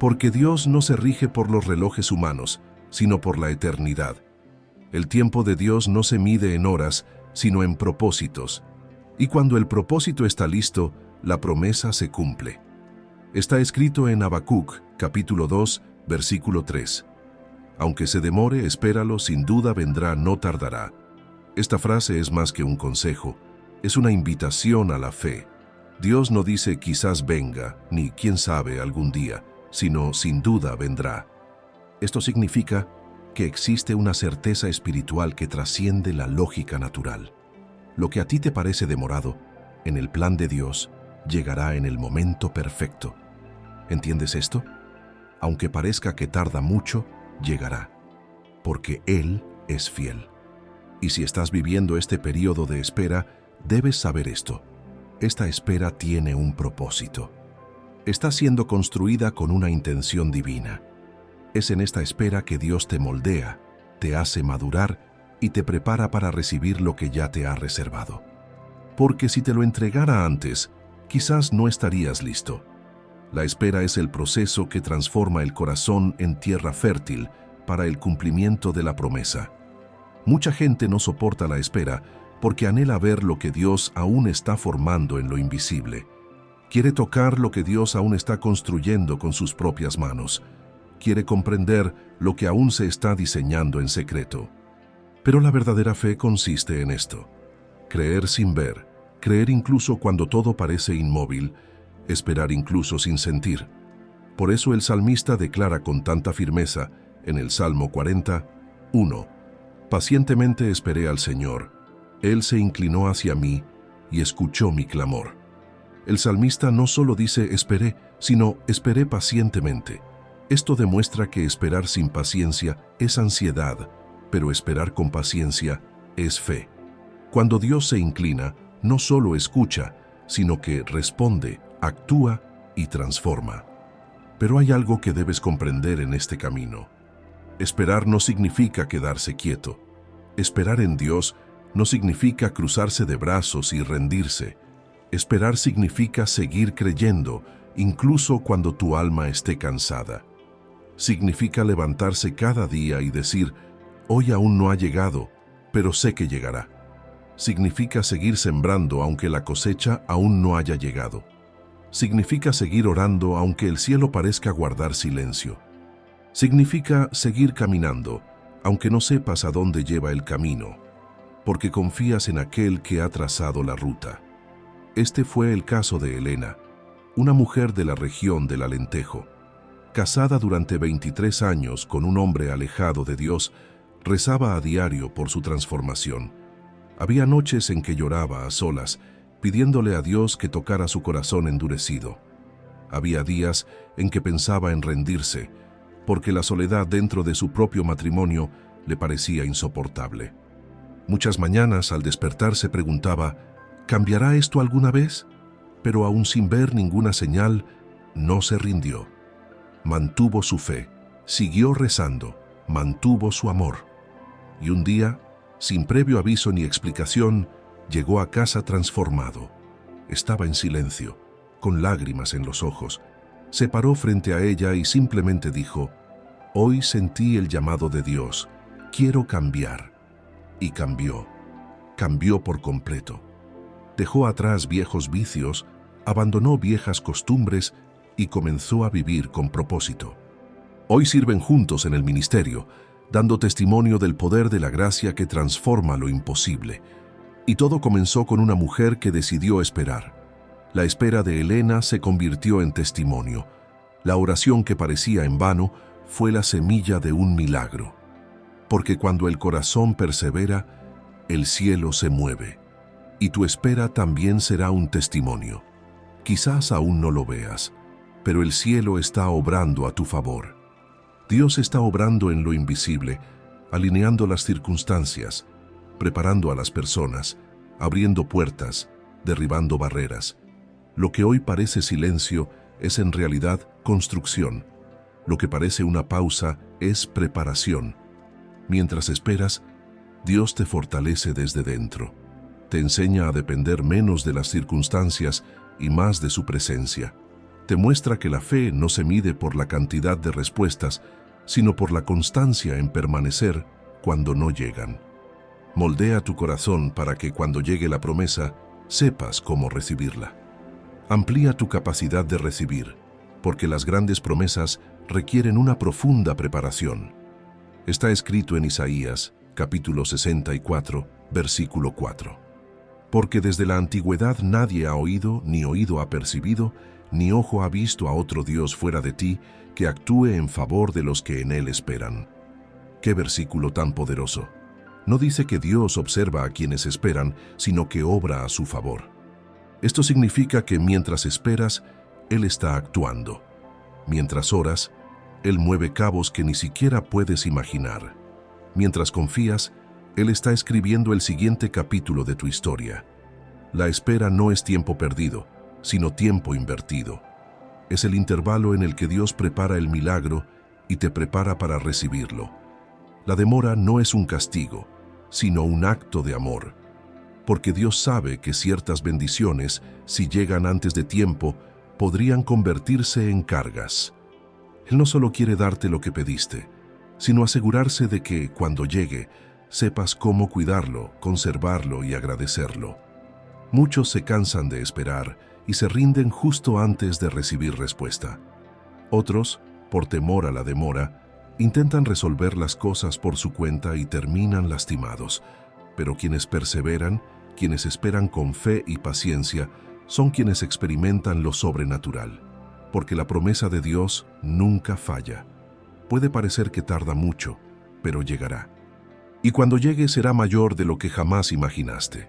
Porque Dios no se rige por los relojes humanos, sino por la eternidad. El tiempo de Dios no se mide en horas, sino en propósitos. Y cuando el propósito está listo, la promesa se cumple. Está escrito en Habacuc, capítulo 2, versículo 3. Aunque se demore, espéralo, sin duda vendrá, no tardará. Esta frase es más que un consejo, es una invitación a la fe. Dios no dice quizás venga, ni quién sabe algún día, sino sin duda vendrá. Esto significa que existe una certeza espiritual que trasciende la lógica natural. Lo que a ti te parece demorado, en el plan de Dios, llegará en el momento perfecto. ¿Entiendes esto? Aunque parezca que tarda mucho, llegará, porque Él es fiel. Y si estás viviendo este periodo de espera, debes saber esto. Esta espera tiene un propósito. Está siendo construida con una intención divina. Es en esta espera que Dios te moldea, te hace madurar y te prepara para recibir lo que ya te ha reservado. Porque si te lo entregara antes, quizás no estarías listo. La espera es el proceso que transforma el corazón en tierra fértil para el cumplimiento de la promesa. Mucha gente no soporta la espera porque anhela ver lo que Dios aún está formando en lo invisible. Quiere tocar lo que Dios aún está construyendo con sus propias manos. Quiere comprender lo que aún se está diseñando en secreto. Pero la verdadera fe consiste en esto: creer sin ver, creer incluso cuando todo parece inmóvil, esperar incluso sin sentir. Por eso el salmista declara con tanta firmeza en el Salmo 40, 1: Pacientemente esperé al Señor. Él se inclinó hacia mí y escuchó mi clamor. El salmista no solo dice esperé, sino esperé pacientemente. Esto demuestra que esperar sin paciencia es ansiedad, pero esperar con paciencia es fe. Cuando Dios se inclina, no solo escucha, sino que responde, actúa y transforma. Pero hay algo que debes comprender en este camino. Esperar no significa quedarse quieto. Esperar en Dios no significa cruzarse de brazos y rendirse. Esperar significa seguir creyendo, incluso cuando tu alma esté cansada. Significa levantarse cada día y decir, hoy aún no ha llegado, pero sé que llegará. Significa seguir sembrando aunque la cosecha aún no haya llegado. Significa seguir orando aunque el cielo parezca guardar silencio. Significa seguir caminando, aunque no sepas a dónde lleva el camino, porque confías en aquel que ha trazado la ruta. Este fue el caso de Elena, una mujer de la región del Alentejo. Casada durante 23 años con un hombre alejado de Dios, rezaba a diario por su transformación. Había noches en que lloraba a solas, pidiéndole a Dios que tocara su corazón endurecido. Había días en que pensaba en rendirse, porque la soledad dentro de su propio matrimonio le parecía insoportable. Muchas mañanas al despertar se preguntaba, ¿cambiará esto alguna vez? Pero aún sin ver ninguna señal, no se rindió. Mantuvo su fe, siguió rezando, mantuvo su amor. Y un día, sin previo aviso ni explicación, llegó a casa transformado. Estaba en silencio, con lágrimas en los ojos. Se paró frente a ella y simplemente dijo, hoy sentí el llamado de Dios, quiero cambiar. Y cambió por completo. Dejó atrás viejos vicios, abandonó viejas costumbres y comenzó a vivir con propósito. Hoy sirven juntos en el ministerio, dando testimonio del poder de la gracia que transforma lo imposible. Y todo comenzó con una mujer que decidió esperar. La espera de Elena se convirtió en testimonio. La oración que parecía en vano fue la semilla de un milagro. Porque cuando el corazón persevera, el cielo se mueve. Y tu espera también será un testimonio. Quizás aún no lo veas, pero el cielo está obrando a tu favor. Dios está obrando en lo invisible, alineando las circunstancias, preparando a las personas, abriendo puertas, derribando barreras. Lo que hoy parece silencio es en realidad construcción. Lo que parece una pausa es preparación. Mientras esperas, Dios te fortalece desde dentro. Te enseña a depender menos de las circunstancias y más de su presencia. Te muestra que la fe no se mide por la cantidad de respuestas, sino por la constancia en permanecer cuando no llegan. Moldea tu corazón para que cuando llegue la promesa, sepas cómo recibirla. Amplía tu capacidad de recibir, porque las grandes promesas requieren una profunda preparación. Está escrito en Isaías, capítulo 64, versículo 4. Porque desde la antigüedad nadie ha oído, ni oído ha percibido, ni ojo ha visto a otro Dios fuera de ti, que actúe en favor de los que en Él esperan. ¡Qué versículo tan poderoso! No dice que Dios observa a quienes esperan, sino que obra a su favor. Esto significa que mientras esperas, Él está actuando. Mientras oras, Él mueve cabos que ni siquiera puedes imaginar. Mientras confías, Él está escribiendo el siguiente capítulo de tu historia. La espera no es tiempo perdido, sino tiempo invertido. Es el intervalo en el que Dios prepara el milagro y te prepara para recibirlo. La demora no es un castigo, sino un acto de amor. Porque Dios sabe que ciertas bendiciones, si llegan antes de tiempo, podrían convertirse en cargas. Él no solo quiere darte lo que pediste, sino asegurarse de que, cuando llegue, sepas cómo cuidarlo, conservarlo y agradecerlo. Muchos se cansan de esperar y se rinden justo antes de recibir respuesta. Otros, por temor a la demora, intentan resolver las cosas por su cuenta y terminan lastimados. Pero quienes perseveran, quienes esperan con fe y paciencia, son quienes experimentan lo sobrenatural. Porque la promesa de Dios nunca falla. Puede parecer que tarda mucho, pero llegará. Y cuando llegue será mayor de lo que jamás imaginaste.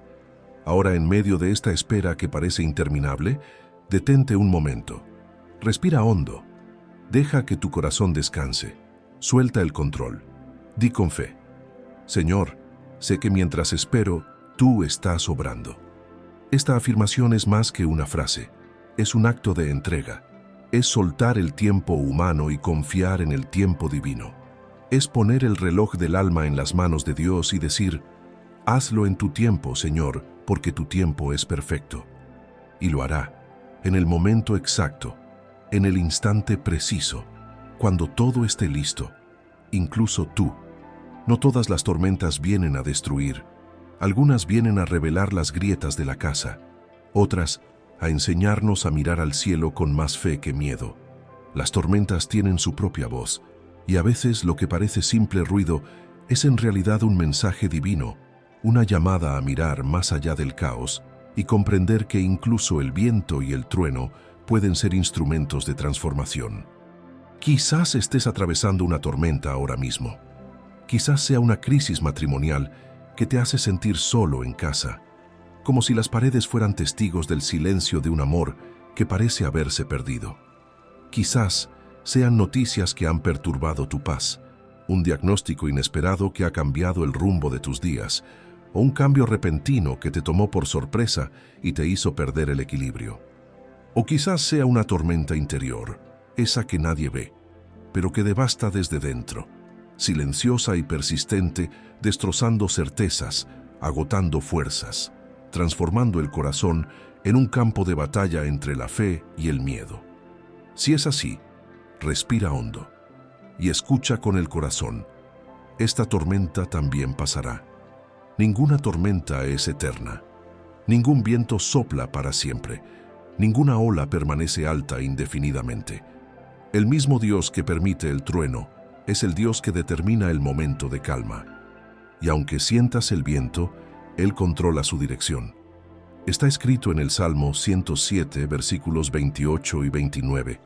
Ahora, en medio de esta espera que parece interminable, detente un momento. Respira hondo. Deja que tu corazón descanse. Suelta el control. Di con fe: Señor, sé que mientras espero, tú estás obrando. Esta afirmación es más que una frase. Es un acto de entrega. Es soltar el tiempo humano y confiar en el tiempo divino. Es poner el reloj del alma en las manos de Dios y decir: hazlo en tu tiempo, Señor, porque tu tiempo es perfecto. Y lo hará, en el momento exacto, en el instante preciso, cuando todo esté listo, incluso tú. No todas las tormentas vienen a destruir. Algunas vienen a revelar las grietas de la casa, otras a enseñarnos a mirar al cielo con más fe que miedo. Las tormentas tienen su propia voz, y a veces lo que parece simple ruido es en realidad un mensaje divino, una llamada a mirar más allá del caos y comprender que incluso el viento y el trueno pueden ser instrumentos de transformación. Quizás estés atravesando una tormenta ahora mismo. Quizás sea una crisis matrimonial que te hace sentir solo en casa, como si las paredes fueran testigos del silencio de un amor que parece haberse perdido. Quizás sean noticias que han perturbado tu paz, un diagnóstico inesperado que ha cambiado el rumbo de tus días, o un cambio repentino que te tomó por sorpresa y te hizo perder el equilibrio. O quizás sea una tormenta interior, esa que nadie ve, pero que devasta desde dentro, silenciosa y persistente, destrozando certezas, agotando fuerzas, transformando el corazón en un campo de batalla entre la fe y el miedo. Si es así, respira hondo y escucha con el corazón. Esta tormenta también pasará. Ninguna tormenta es eterna. Ningún viento sopla para siempre. Ninguna ola permanece alta indefinidamente. El mismo Dios que permite el trueno es el Dios que determina el momento de calma. Y aunque sientas el viento, Él controla su dirección. Está escrito en el Salmo 107, versículos 28 y 29.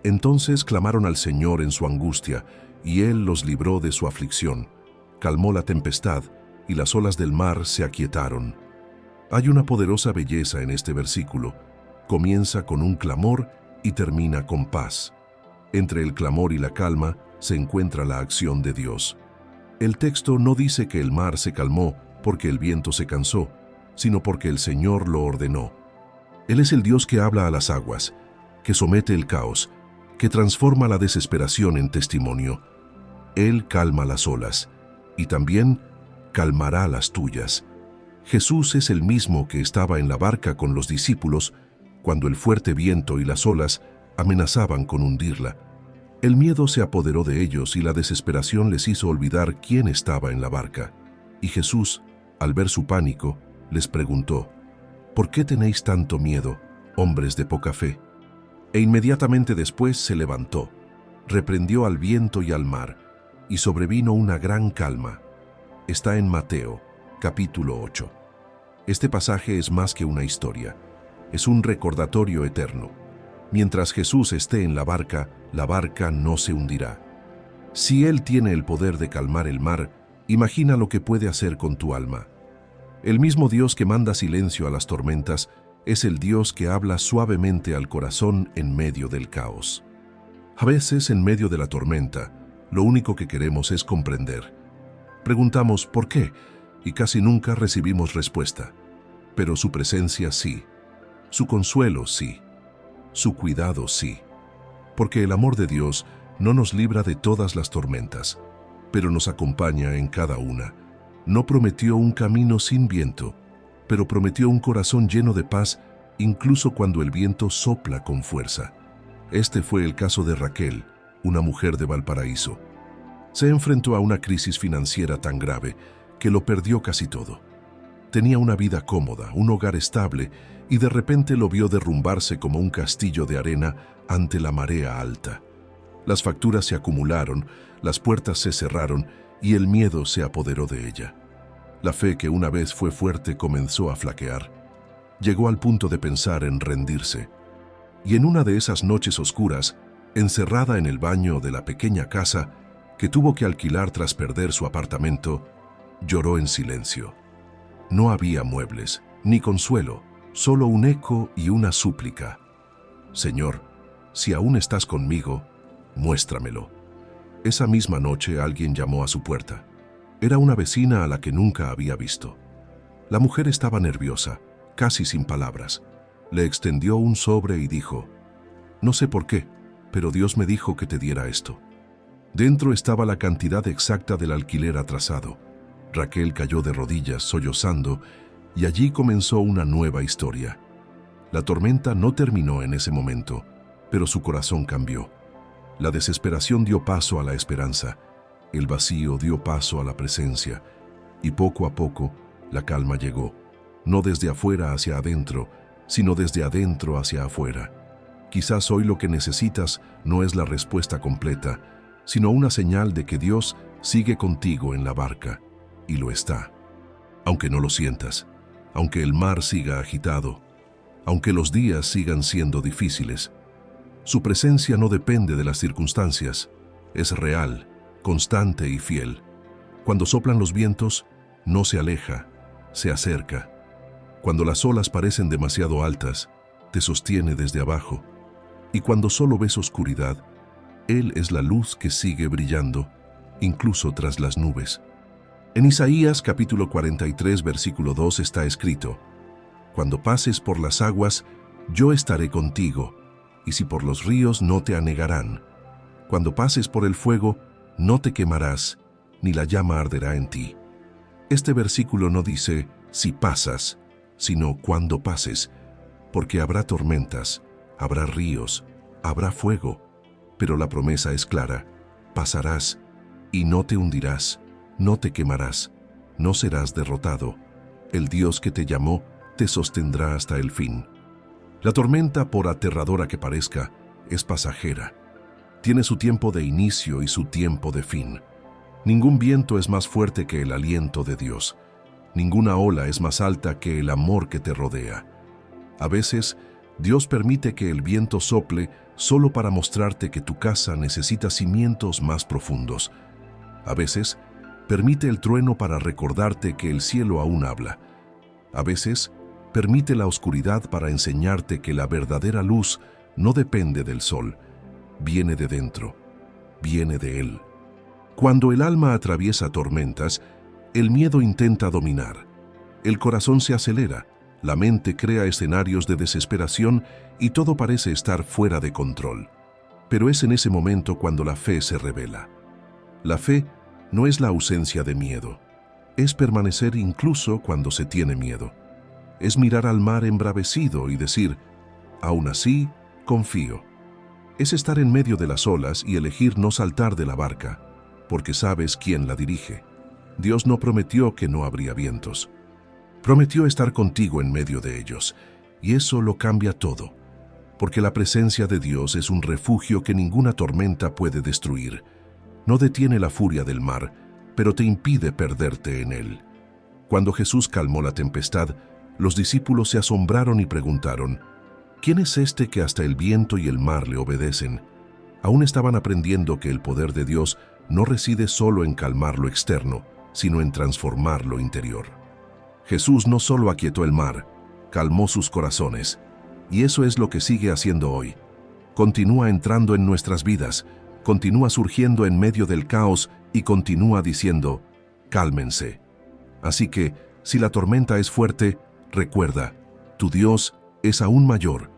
Entonces clamaron al Señor en su angustia, y Él los libró de su aflicción. Calmó la tempestad, y las olas del mar se aquietaron. Hay una poderosa belleza en este versículo. Comienza con un clamor y termina con paz. Entre el clamor y la calma se encuentra la acción de Dios. El texto no dice que el mar se calmó porque el viento se cansó, sino porque el Señor lo ordenó. Él es el Dios que habla a las aguas, que somete el caos, que transforma la desesperación en testimonio. Él calma las olas, y también calmará las tuyas. Jesús es el mismo que estaba en la barca con los discípulos cuando el fuerte viento y las olas amenazaban con hundirla. El miedo se apoderó de ellos y la desesperación les hizo olvidar quién estaba en la barca. Y Jesús, al ver su pánico, les preguntó: ¿por qué tenéis tanto miedo, hombres de poca fe? E inmediatamente después se levantó, reprendió al viento y al mar, y sobrevino una gran calma. Está en Mateo, capítulo 8. Este pasaje es más que una historia, es un recordatorio eterno. Mientras Jesús esté en la barca no se hundirá. Si Él tiene el poder de calmar el mar, imagina lo que puede hacer con tu alma. El mismo Dios que manda silencio a las tormentas es el Dios que habla suavemente al corazón en medio del caos. A veces, en medio de la tormenta, lo único que queremos es comprender. Preguntamos ¿por qué? Y casi nunca recibimos respuesta. Pero su presencia sí, su consuelo sí, su cuidado sí. Porque el amor de Dios no nos libra de todas las tormentas, pero nos acompaña en cada una. No prometió un camino sin viento, pero prometió un corazón lleno de paz incluso cuando el viento sopla con fuerza. Este fue el caso de Raquel, una mujer de Valparaíso. Se enfrentó a una crisis financiera tan grave que lo perdió casi todo. Tenía una vida cómoda, un hogar estable, y de repente lo vio derrumbarse como un castillo de arena ante la marea alta. Las facturas se acumularon, las puertas se cerraron y el miedo se apoderó de ella. La fe que una vez fue fuerte comenzó a flaquear. Llegó al punto de pensar en rendirse. Y en una de esas noches oscuras, encerrada en el baño de la pequeña casa que tuvo que alquilar tras perder su apartamento, lloró en silencio. No había muebles, ni consuelo, solo un eco y una súplica. Señor, si aún estás conmigo, muéstramelo. Esa misma noche alguien llamó a su puerta. Era una vecina a la que nunca había visto. La mujer estaba nerviosa, casi sin palabras. Le extendió un sobre y dijo: no sé por qué, pero Dios me dijo que te diera esto. Dentro estaba la cantidad exacta del alquiler atrasado. Raquel cayó de rodillas, sollozando, y allí comenzó una nueva historia. La tormenta no terminó en ese momento, pero su corazón cambió. La desesperación dio paso a la esperanza, el vacío dio paso a la presencia, y poco a poco la calma llegó, no desde afuera hacia adentro, sino desde adentro hacia afuera. Quizás hoy lo que necesitas no es la respuesta completa, sino una señal de que Dios sigue contigo en la barca, y lo está. Aunque no lo sientas, aunque el mar siga agitado, aunque los días sigan siendo difíciles, su presencia no depende de las circunstancias, es real, constante y fiel. Cuando soplan los vientos, no se aleja, se acerca. Cuando las olas parecen demasiado altas, te sostiene desde abajo. Y cuando solo ves oscuridad, Él es la luz que sigue brillando, incluso tras las nubes. En Isaías capítulo 43, versículo 2 está escrito: Cuando pases por las aguas, yo estaré contigo, y si por los ríos no te anegarán. Cuando pases por el fuego, no te quemarás, ni la llama arderá en ti. Este versículo no dice si pasas, sino cuando pases, porque habrá tormentas, habrá ríos, habrá fuego, pero la promesa es clara: pasarás, y no te hundirás, no te quemarás, no serás derrotado. El Dios que te llamó te sostendrá hasta el fin. La tormenta, por aterradora que parezca, es pasajera. Tiene su tiempo de inicio y su tiempo de fin. Ningún viento es más fuerte que el aliento de Dios. Ninguna ola es más alta que el amor que te rodea. A veces, Dios permite que el viento sople solo para mostrarte que tu casa necesita cimientos más profundos. A veces, permite el trueno para recordarte que el cielo aún habla. A veces, permite la oscuridad para enseñarte que la verdadera luz no depende del sol, viene de dentro, viene de Él. Cuando el alma atraviesa tormentas, el miedo intenta dominar. El corazón se acelera, la mente crea escenarios de desesperación y todo parece estar fuera de control. Pero es en ese momento cuando la fe se revela. La fe no es la ausencia de miedo, es permanecer incluso cuando se tiene miedo. Es mirar al mar embravecido y decir: aún así, confío. Es estar en medio de las olas y elegir no saltar de la barca, porque sabes quién la dirige. Dios no prometió que no habría vientos. Prometió estar contigo en medio de ellos, y eso lo cambia todo, porque la presencia de Dios es un refugio que ninguna tormenta puede destruir. No detiene la furia del mar, pero te impide perderte en él. Cuando Jesús calmó la tempestad, los discípulos se asombraron y preguntaron: ¿quién es este que hasta el viento y el mar le obedecen? Aún estaban aprendiendo que el poder de Dios no reside solo en calmar lo externo, sino en transformar lo interior. Jesús no solo aquietó el mar, calmó sus corazones, y eso es lo que sigue haciendo hoy. Continúa entrando en nuestras vidas, continúa surgiendo en medio del caos y continúa diciendo: cálmense. Así que, si la tormenta es fuerte, recuerda, tu Dios es aún mayor.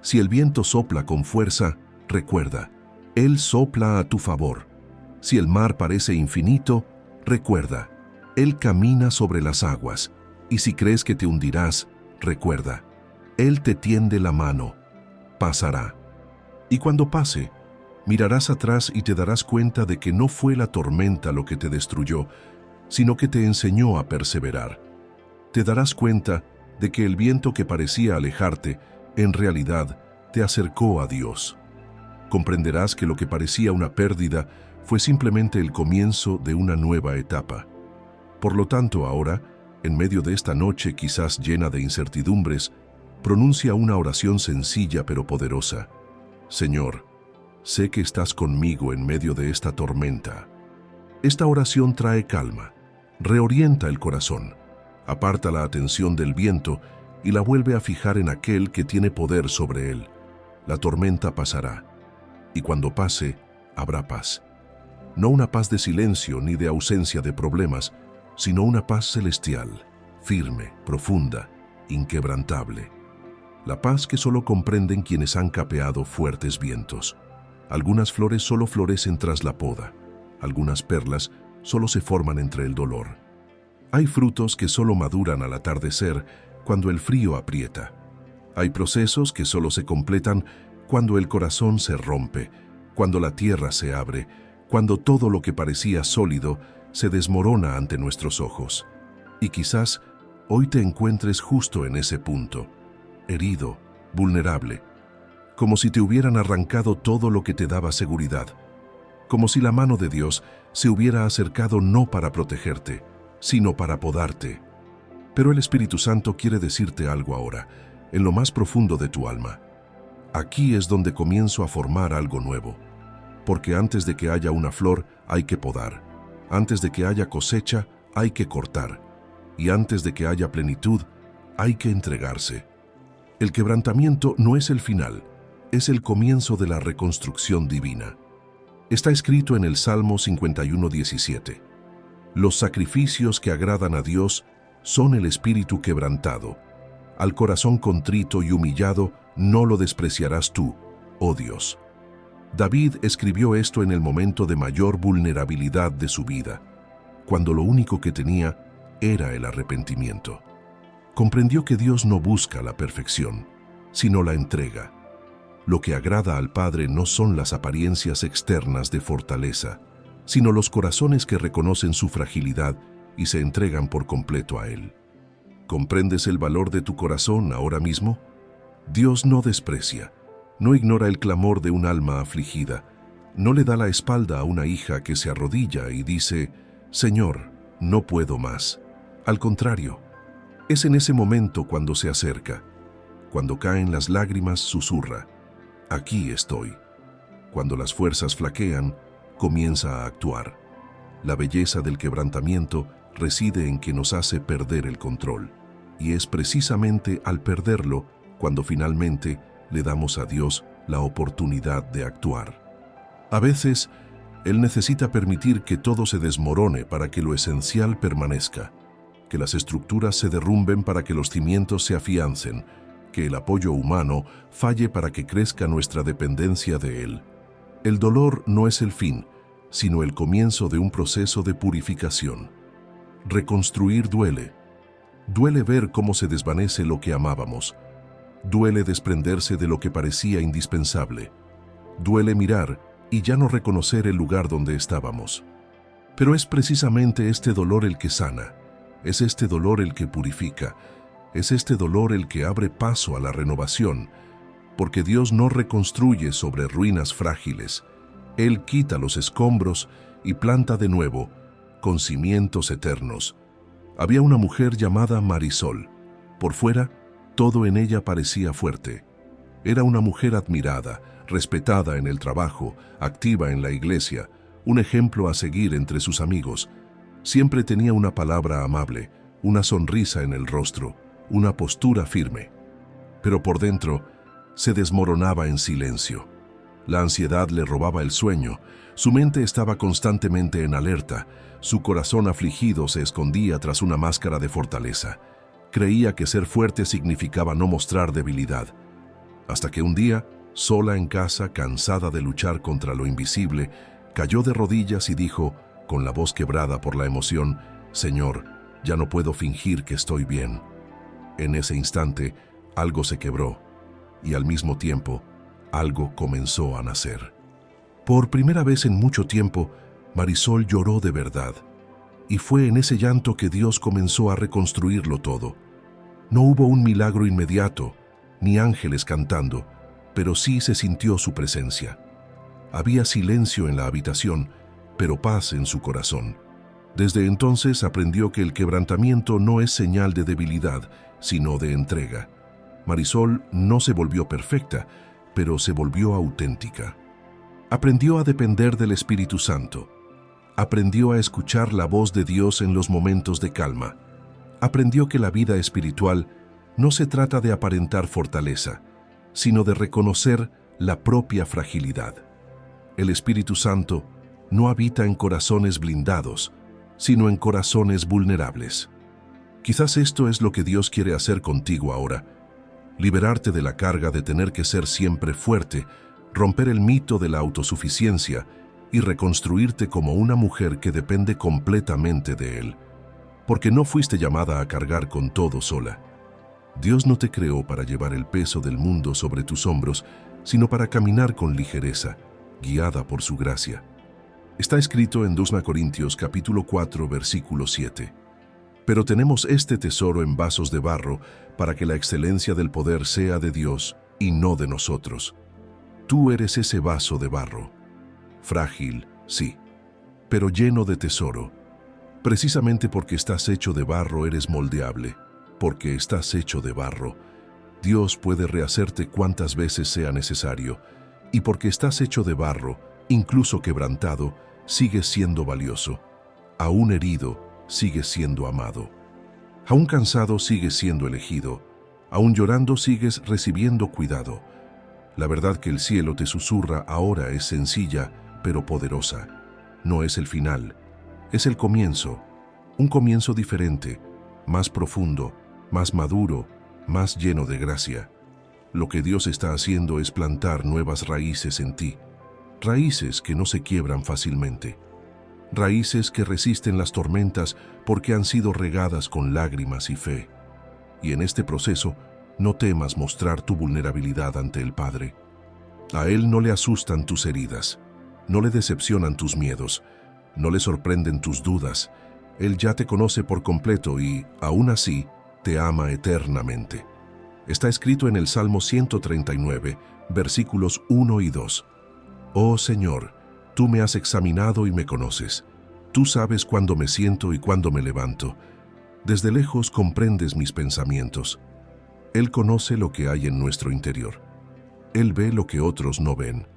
Si el viento sopla con fuerza, recuerda, Él sopla a tu favor. Si el mar parece infinito, recuerda, Él camina sobre las aguas. Y si crees que te hundirás, recuerda, Él te tiende la mano. Pasará. Y cuando pase, mirarás atrás y te darás cuenta de que no fue la tormenta lo que te destruyó, sino que te enseñó a perseverar. Te darás cuenta de que el viento que parecía alejarte, en realidad, te acercó a Dios. Comprenderás que lo que parecía una pérdida fue simplemente el comienzo de una nueva etapa. Por lo tanto, ahora, en medio de esta noche quizás llena de incertidumbres, pronuncia una oración sencilla pero poderosa. Señor, sé que estás conmigo en medio de esta tormenta. Esta oración trae calma, reorienta el corazón, aparta la atención del viento y la vuelve a fijar en aquel que tiene poder sobre él. La tormenta pasará, y cuando pase, habrá paz. No una paz de silencio ni de ausencia de problemas, sino una paz celestial, firme, profunda, inquebrantable. La paz que solo comprenden quienes han capeado fuertes vientos. Algunas flores solo florecen tras la poda, algunas perlas solo se forman entre el dolor. Hay frutos que solo maduran al atardecer cuando el frío aprieta. Hay procesos que solo se completan cuando el corazón se rompe, cuando la tierra se abre, cuando todo lo que parecía sólido se desmorona ante nuestros ojos. Y quizás hoy te encuentres justo en ese punto, herido, vulnerable, como si te hubieran arrancado todo lo que te daba seguridad, como si la mano de Dios se hubiera acercado no para protegerte, sino para podarte. Pero el Espíritu Santo quiere decirte algo ahora, en lo más profundo de tu alma. Aquí es donde comienzo a formar algo nuevo, porque antes de que haya una flor hay que podar, antes de que haya cosecha hay que cortar, y antes de que haya plenitud hay que entregarse. El quebrantamiento no es el final, es el comienzo de la reconstrucción divina. Está escrito en el Salmo 51:17. Los sacrificios que agradan a Dios son el espíritu quebrantado. Al corazón contrito y humillado no lo despreciarás tú, oh Dios. David escribió esto en el momento de mayor vulnerabilidad de su vida, cuando lo único que tenía era el arrepentimiento. Comprendió que Dios no busca la perfección, sino la entrega. Lo que agrada al Padre no son las apariencias externas de fortaleza, sino los corazones que reconocen su fragilidad y se entregan por completo a Él. ¿Comprendes el valor de tu corazón ahora mismo? Dios no desprecia, no ignora el clamor de un alma afligida, no le da la espalda a una hija que se arrodilla y dice, «Señor, no puedo más». Al contrario, es en ese momento cuando se acerca, cuando caen las lágrimas, susurra, «Aquí estoy». Cuando las fuerzas flaquean, comienza a actuar. La belleza del quebrantamiento reside en que nos hace perder el control, y es precisamente al perderlo cuando finalmente le damos a Dios la oportunidad de actuar. A veces, Él necesita permitir que todo se desmorone para que lo esencial permanezca, que las estructuras se derrumben para que los cimientos se afiancen, que el apoyo humano falle para que crezca nuestra dependencia de Él. El dolor no es el fin, sino el comienzo de un proceso de purificación. Reconstruir duele. Duele ver cómo se desvanece lo que amábamos. Duele desprenderse de lo que parecía indispensable. Duele mirar y ya no reconocer el lugar donde estábamos. Pero es precisamente este dolor el que sana, es este dolor el que purifica, es este dolor el que abre paso a la renovación, porque Dios no reconstruye sobre ruinas frágiles. Él quita los escombros y planta de nuevo, con cimientos eternos. Había una mujer llamada Marisol. Por fuera, todo en ella parecía fuerte. Era una mujer admirada, respetada en el trabajo, activa en la iglesia, un ejemplo a seguir entre sus amigos. Siempre tenía una palabra amable, una sonrisa en el rostro, una postura firme. Pero por dentro, se desmoronaba en silencio. La ansiedad le robaba el sueño, su mente estaba constantemente en alerta, su corazón afligido se escondía tras una máscara de fortaleza. Creía que ser fuerte significaba no mostrar debilidad. Hasta que un día, sola en casa, cansada de luchar contra lo invisible, cayó de rodillas y dijo, con la voz quebrada por la emoción, «Señor, ya no puedo fingir que estoy bien». En ese instante, algo se quebró, y al mismo tiempo, algo comenzó a nacer. Por primera vez en mucho tiempo, Marisol lloró de verdad, y fue en ese llanto que Dios comenzó a reconstruirlo todo. No hubo un milagro inmediato, ni ángeles cantando, pero sí se sintió su presencia. Había silencio en la habitación, pero paz en su corazón. Desde entonces aprendió que el quebrantamiento no es señal de debilidad, sino de entrega. Marisol no se volvió perfecta, pero se volvió auténtica. Aprendió a depender del Espíritu Santo. Aprendió a escuchar la voz de Dios en los momentos de calma. Aprendió que la vida espiritual no se trata de aparentar fortaleza, sino de reconocer la propia fragilidad. El Espíritu Santo no habita en corazones blindados, sino en corazones vulnerables. Quizás esto es lo que Dios quiere hacer contigo ahora, liberarte de la carga de tener que ser siempre fuerte, romper el mito de la autosuficiencia y reconstruirte como una mujer que depende completamente de Él, porque no fuiste llamada a cargar con todo sola. Dios no te creó para llevar el peso del mundo sobre tus hombros, sino para caminar con ligereza, guiada por su gracia. Está escrito en 2 Corintios capítulo 4, versículo 7. Pero tenemos este tesoro en vasos de barro para que la excelencia del poder sea de Dios y no de nosotros. Tú eres ese vaso de barro. Frágil, sí, pero lleno de tesoro. Precisamente porque estás hecho de barro eres moldeable. Porque estás hecho de barro, Dios puede rehacerte cuantas veces sea necesario. Y porque estás hecho de barro, incluso quebrantado, sigues siendo valioso. Aún herido, sigues siendo amado. Aún cansado, sigues siendo elegido. Aún llorando, sigues recibiendo cuidado. La verdad que el cielo te susurra ahora es sencilla, pero poderosa. No es el final, es el comienzo. Un comienzo diferente, más profundo, más maduro, más lleno de gracia. Lo que Dios está haciendo es plantar nuevas raíces en ti. Raíces que no se quiebran fácilmente. Raíces que resisten las tormentas porque han sido regadas con lágrimas y fe. Y en este proceso, no temas mostrar tu vulnerabilidad ante el Padre. A Él no le asustan tus heridas, no le decepcionan tus miedos, no le sorprenden tus dudas. Él ya te conoce por completo y, aún así, te ama eternamente. Está escrito en el Salmo 139, versículos 1 y 2. Oh Señor, tú me has examinado y me conoces. Tú sabes cuándo me siento y cuándo me levanto. Desde lejos comprendes mis pensamientos. Él conoce lo que hay en nuestro interior. Él ve lo que otros no ven.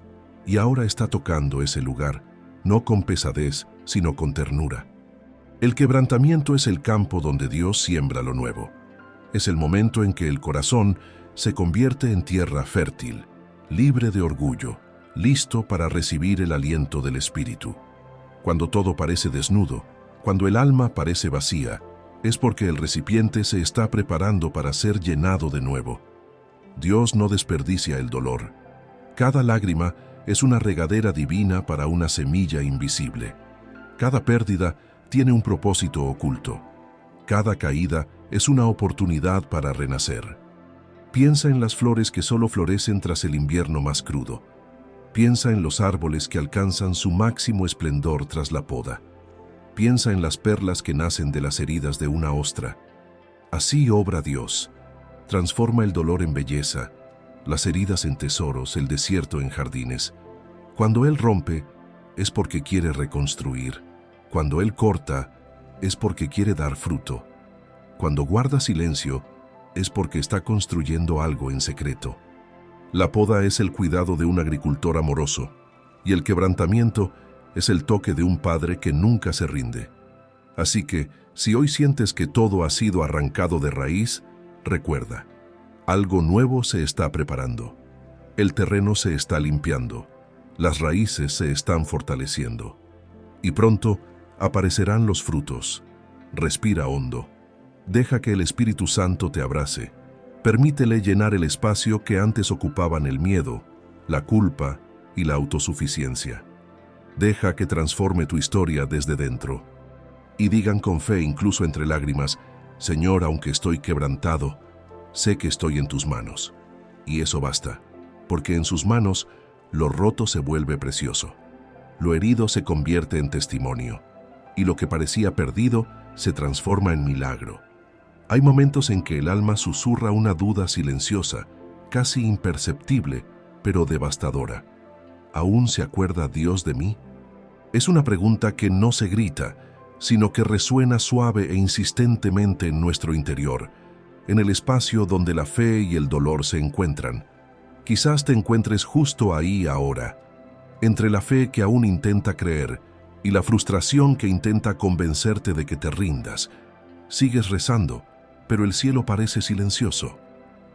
Y ahora está tocando ese lugar, no con pesadez, sino con ternura. El quebrantamiento es el campo donde Dios siembra lo nuevo. Es el momento en que el corazón se convierte en tierra fértil, libre de orgullo, listo para recibir el aliento del Espíritu. Cuando todo parece desnudo, cuando el alma parece vacía, es porque el recipiente se está preparando para ser llenado de nuevo. Dios no desperdicia el dolor. Cada lágrima es una regadera divina para una semilla invisible. Cada pérdida tiene un propósito oculto. Cada caída es una oportunidad para renacer. Piensa en las flores que solo florecen tras el invierno más crudo. Piensa en los árboles que alcanzan su máximo esplendor tras la poda. Piensa en las perlas que nacen de las heridas de una ostra. Así obra Dios. Transforma el dolor en belleza, las heridas en tesoros, el desierto en jardines. Cuando Él rompe, es porque quiere reconstruir. Cuando Él corta, es porque quiere dar fruto. Cuando guarda silencio, es porque está construyendo algo en secreto. La poda es el cuidado de un agricultor amoroso, y el quebrantamiento es el toque de un padre que nunca se rinde. Así que, si hoy sientes que todo ha sido arrancado de raíz, recuerda, algo nuevo se está preparando. El terreno se está limpiando, las raíces se están fortaleciendo. Y pronto aparecerán los frutos. Respira hondo. Deja que el Espíritu Santo te abrace. Permítele llenar el espacio que antes ocupaban el miedo, la culpa y la autosuficiencia. Deja que transforme tu historia desde dentro. Y digan con fe, incluso entre lágrimas, Señor, aunque estoy quebrantado, sé que estoy en tus manos. Y eso basta, porque en sus manos lo roto se vuelve precioso. Lo herido se convierte en testimonio, y lo que parecía perdido se transforma en milagro. Hay momentos en que el alma susurra una duda silenciosa, casi imperceptible, pero devastadora. ¿Aún se acuerda Dios de mí? Es una pregunta que no se grita, sino que resuena suave e insistentemente en nuestro interior, en el espacio donde la fe y el dolor se encuentran. Quizás te encuentres justo ahí ahora, entre la fe que aún intenta creer y la frustración que intenta convencerte de que te rindas. Sigues rezando, pero el cielo parece silencioso.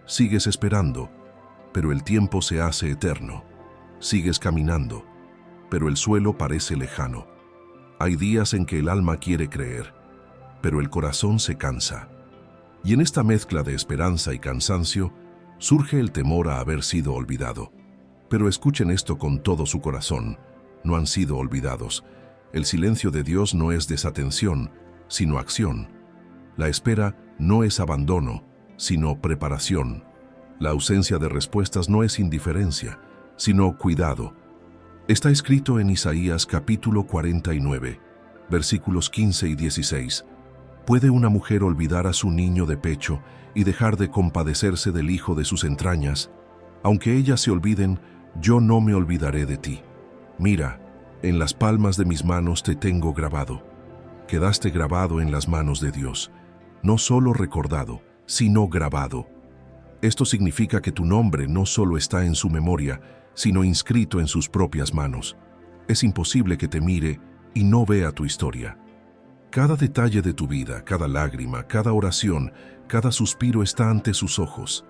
Sigues esperando, pero el tiempo se hace eterno. Sigues caminando, pero el suelo parece lejano. Hay días en que el alma quiere creer, pero el corazón se cansa. Y en esta mezcla de esperanza y cansancio, surge el temor a haber sido olvidado. Pero escuchen esto con todo su corazón, no han sido olvidados. El silencio de Dios no es desatención, sino acción. La espera no es abandono, sino preparación. La ausencia de respuestas no es indiferencia, sino cuidado. Está escrito en Isaías capítulo 49, versículos 15 y 16. ¿Puede una mujer olvidar a su niño de pecho y dejar de compadecerse del hijo de sus entrañas? Aunque ellas se olviden, yo no me olvidaré de ti. Mira, en las palmas de mis manos te tengo grabado. Quedaste grabado en las manos de Dios, no solo recordado, sino grabado. Esto significa que tu nombre no solo está en su memoria, sino inscrito en sus propias manos. Es imposible que te mire y no vea tu historia. Cada detalle de tu vida, cada lágrima, cada oración, cada suspiro está ante sus ojos.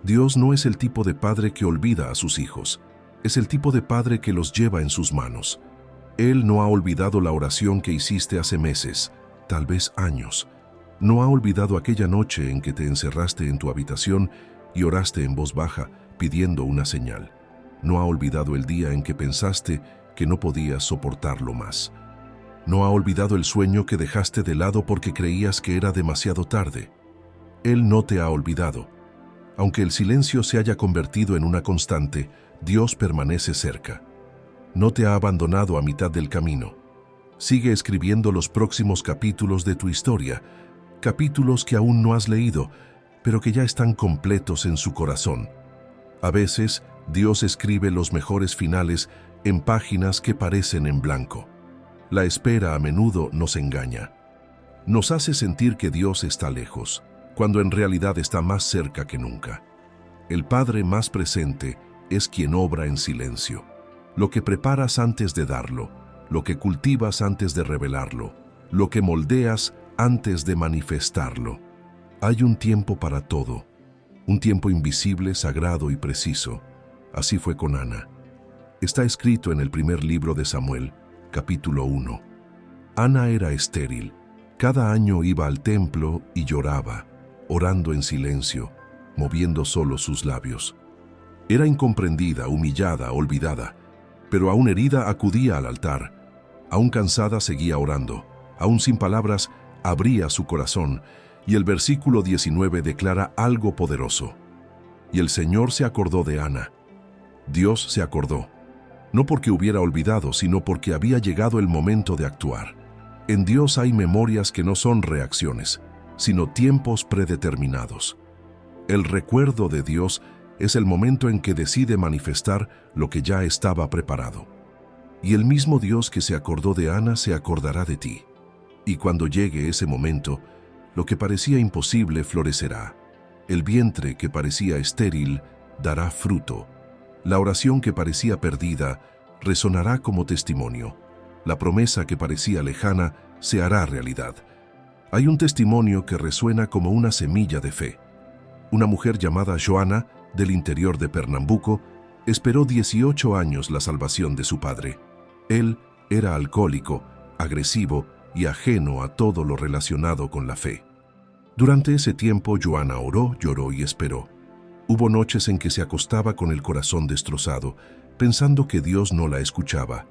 Dios no es el tipo de padre que olvida a sus hijos, es el tipo de padre que los lleva en sus manos. Él no ha olvidado la oración que hiciste hace meses, tal vez años. No ha olvidado aquella noche en que te encerraste en tu habitación y oraste en voz baja, pidiendo una señal. No ha olvidado el día en que pensaste que no podías soportarlo más. No ha olvidado el sueño que dejaste de lado porque creías que era demasiado tarde. Él no te ha olvidado. Aunque el silencio se haya convertido en una constante, Dios permanece cerca. No te ha abandonado a mitad del camino. Sigue escribiendo los próximos capítulos de tu historia, capítulos que aún no has leído, pero que ya están completos en su corazón. A veces, Dios escribe los mejores finales en páginas que parecen en blanco. La espera a menudo nos engaña. Nos hace sentir que Dios está lejos, cuando en realidad está más cerca que nunca. El Padre más presente es quien obra en silencio. Lo que preparas antes de darlo, lo que cultivas antes de revelarlo, lo que moldeas antes de manifestarlo. Hay un tiempo para todo, un tiempo invisible, sagrado y preciso. Así fue con Ana. Está escrito en el primer libro de Samuel, capítulo 1. Ana era estéril. Cada año iba al templo y lloraba, orando en silencio, moviendo solo sus labios. Era incomprendida, humillada, olvidada, pero aún herida acudía al altar. Aún cansada seguía orando. Aún sin palabras, abría su corazón, y el versículo 19 declara algo poderoso. Y el Señor se acordó de Ana. Dios se acordó, no porque hubiera olvidado, sino porque había llegado el momento de actuar. En Dios hay memorias que no son reacciones, sino tiempos predeterminados. El recuerdo de Dios es el momento en que decide manifestar lo que ya estaba preparado. Y el mismo Dios que se acordó de Ana se acordará de ti. Y cuando llegue ese momento, lo que parecía imposible florecerá. El vientre que parecía estéril dará fruto. La oración que parecía perdida resonará como testimonio. La promesa que parecía lejana se hará realidad. Hay un testimonio que resuena como una semilla de fe. Una mujer llamada Joana, del interior de Pernambuco, esperó 18 años la salvación de su padre. Él era alcohólico, agresivo y ajeno a todo lo relacionado con la fe. Durante ese tiempo, Joana oró, lloró y esperó. Hubo noches en que se acostaba con el corazón destrozado, pensando que Dios no la escuchaba.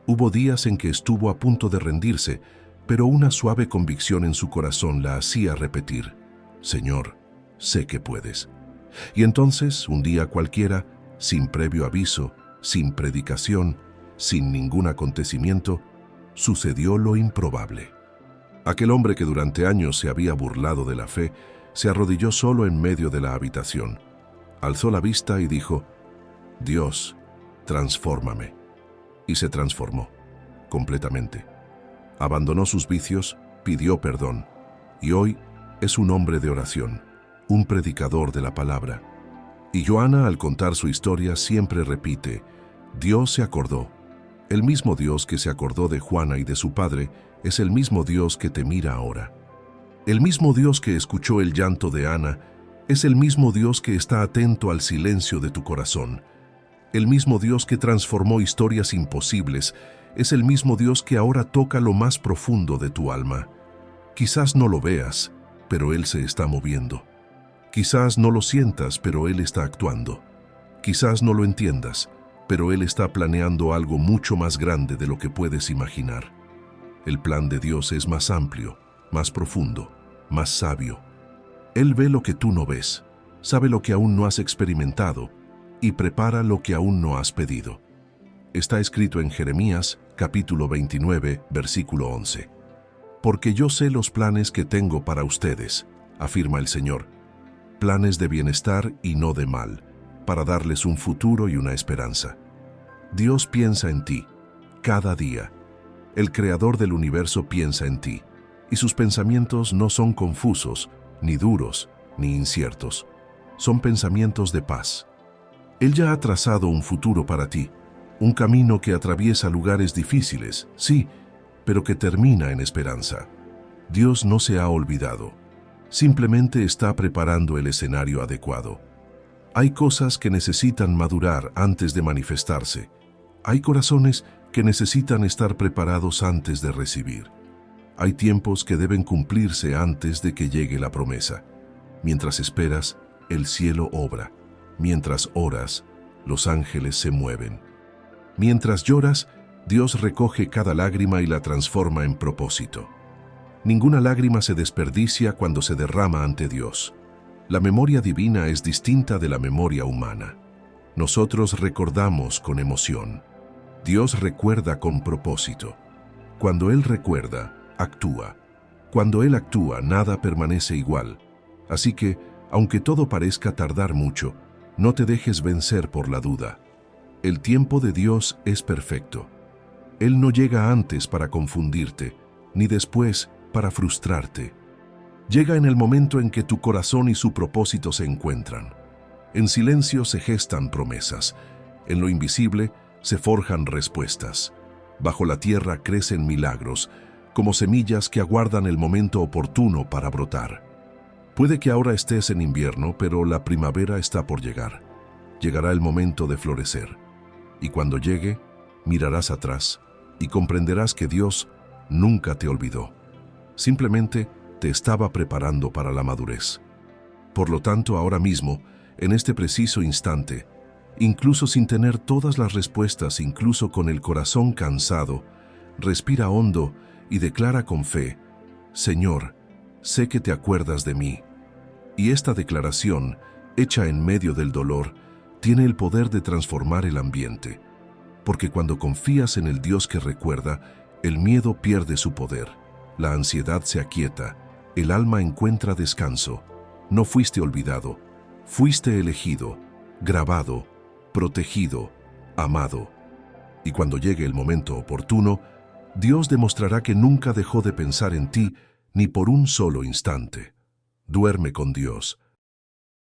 Hubo días en que estuvo a punto de rendirse, pero una suave convicción en su corazón la hacía repetir: Señor, sé que puedes. Y entonces, un día cualquiera, sin previo aviso, sin predicación, sin ningún acontecimiento, sucedió lo improbable. Aquel hombre que durante años se había burlado de la fe, se arrodilló solo en medio de la habitación. Alzó la vista y dijo: Dios, transfórmame. Y se transformó, completamente. Abandonó sus vicios, pidió perdón, y hoy es un hombre de oración, un predicador de la palabra. Y Joana, al contar su historia, siempre repite: Dios se acordó. El mismo Dios que se acordó de Juana y de su padre es el mismo Dios que te mira ahora. El mismo Dios que escuchó el llanto de Ana es el mismo Dios que está atento al silencio de tu corazón. El mismo Dios que transformó historias imposibles es el mismo Dios que ahora toca lo más profundo de tu alma. Quizás no lo veas, pero Él se está moviendo. Quizás no lo sientas, pero Él está actuando. Quizás no lo entiendas, pero Él está planeando algo mucho más grande de lo que puedes imaginar. El plan de Dios es más amplio, más profundo, más sabio. Él ve lo que tú no ves. sabe lo que aún no has experimentado y prepara lo que aún no has pedido. Está escrito en Jeremías, capítulo 29, versículo 11. Porque yo sé los planes que tengo para ustedes, afirma el Señor, planes de bienestar y no de mal, para darles un futuro y una esperanza. Dios piensa en ti, cada día. El Creador del universo piensa en ti, y sus pensamientos no son confusos, ni duros, ni inciertos. Son pensamientos de paz. Él ya ha trazado un futuro para ti, un camino que atraviesa lugares difíciles, sí, pero que termina en esperanza. Dios no se ha olvidado. Simplemente está preparando el escenario adecuado. Hay cosas que necesitan madurar antes de manifestarse. Hay corazones que necesitan estar preparados antes de recibir. Hay tiempos que deben cumplirse antes de que llegue la promesa. Mientras esperas, el cielo obra. Mientras oras, los ángeles se mueven. Mientras lloras, Dios recoge cada lágrima y la transforma en propósito. Ninguna lágrima se desperdicia cuando se derrama ante Dios. La memoria divina es distinta de la memoria humana. Nosotros recordamos con emoción. Dios recuerda con propósito. Cuando Él recuerda, actúa. Cuando Él actúa, nada permanece igual. Así que, aunque todo parezca tardar mucho, no te dejes vencer por la duda. El tiempo de Dios es perfecto. Él no llega antes para confundirte, ni después para frustrarte. Llega en el momento en que tu corazón y su propósito se encuentran. En silencio se gestan promesas. En lo invisible se forjan respuestas. Bajo la tierra crecen milagros, como semillas que aguardan el momento oportuno para brotar. Puede que ahora estés en invierno, pero la primavera está por llegar. Llegará el momento de florecer. Y cuando llegue, mirarás atrás y comprenderás que Dios nunca te olvidó. Simplemente te estaba preparando para la madurez. Por lo tanto, ahora mismo, en este preciso instante, incluso sin tener todas las respuestas, incluso con el corazón cansado, respira hondo y declara con fe: Señor, sé que te acuerdas de mí. Y esta declaración, hecha en medio del dolor, tiene el poder de transformar el ambiente. Porque cuando confías en el Dios que recuerda, el miedo pierde su poder, la ansiedad se aquieta, el alma encuentra descanso. No fuiste olvidado, fuiste elegido, grabado, protegido, amado. Y cuando llegue el momento oportuno, Dios demostrará que nunca dejó de pensar en ti ni por un solo instante. Duerme con Dios,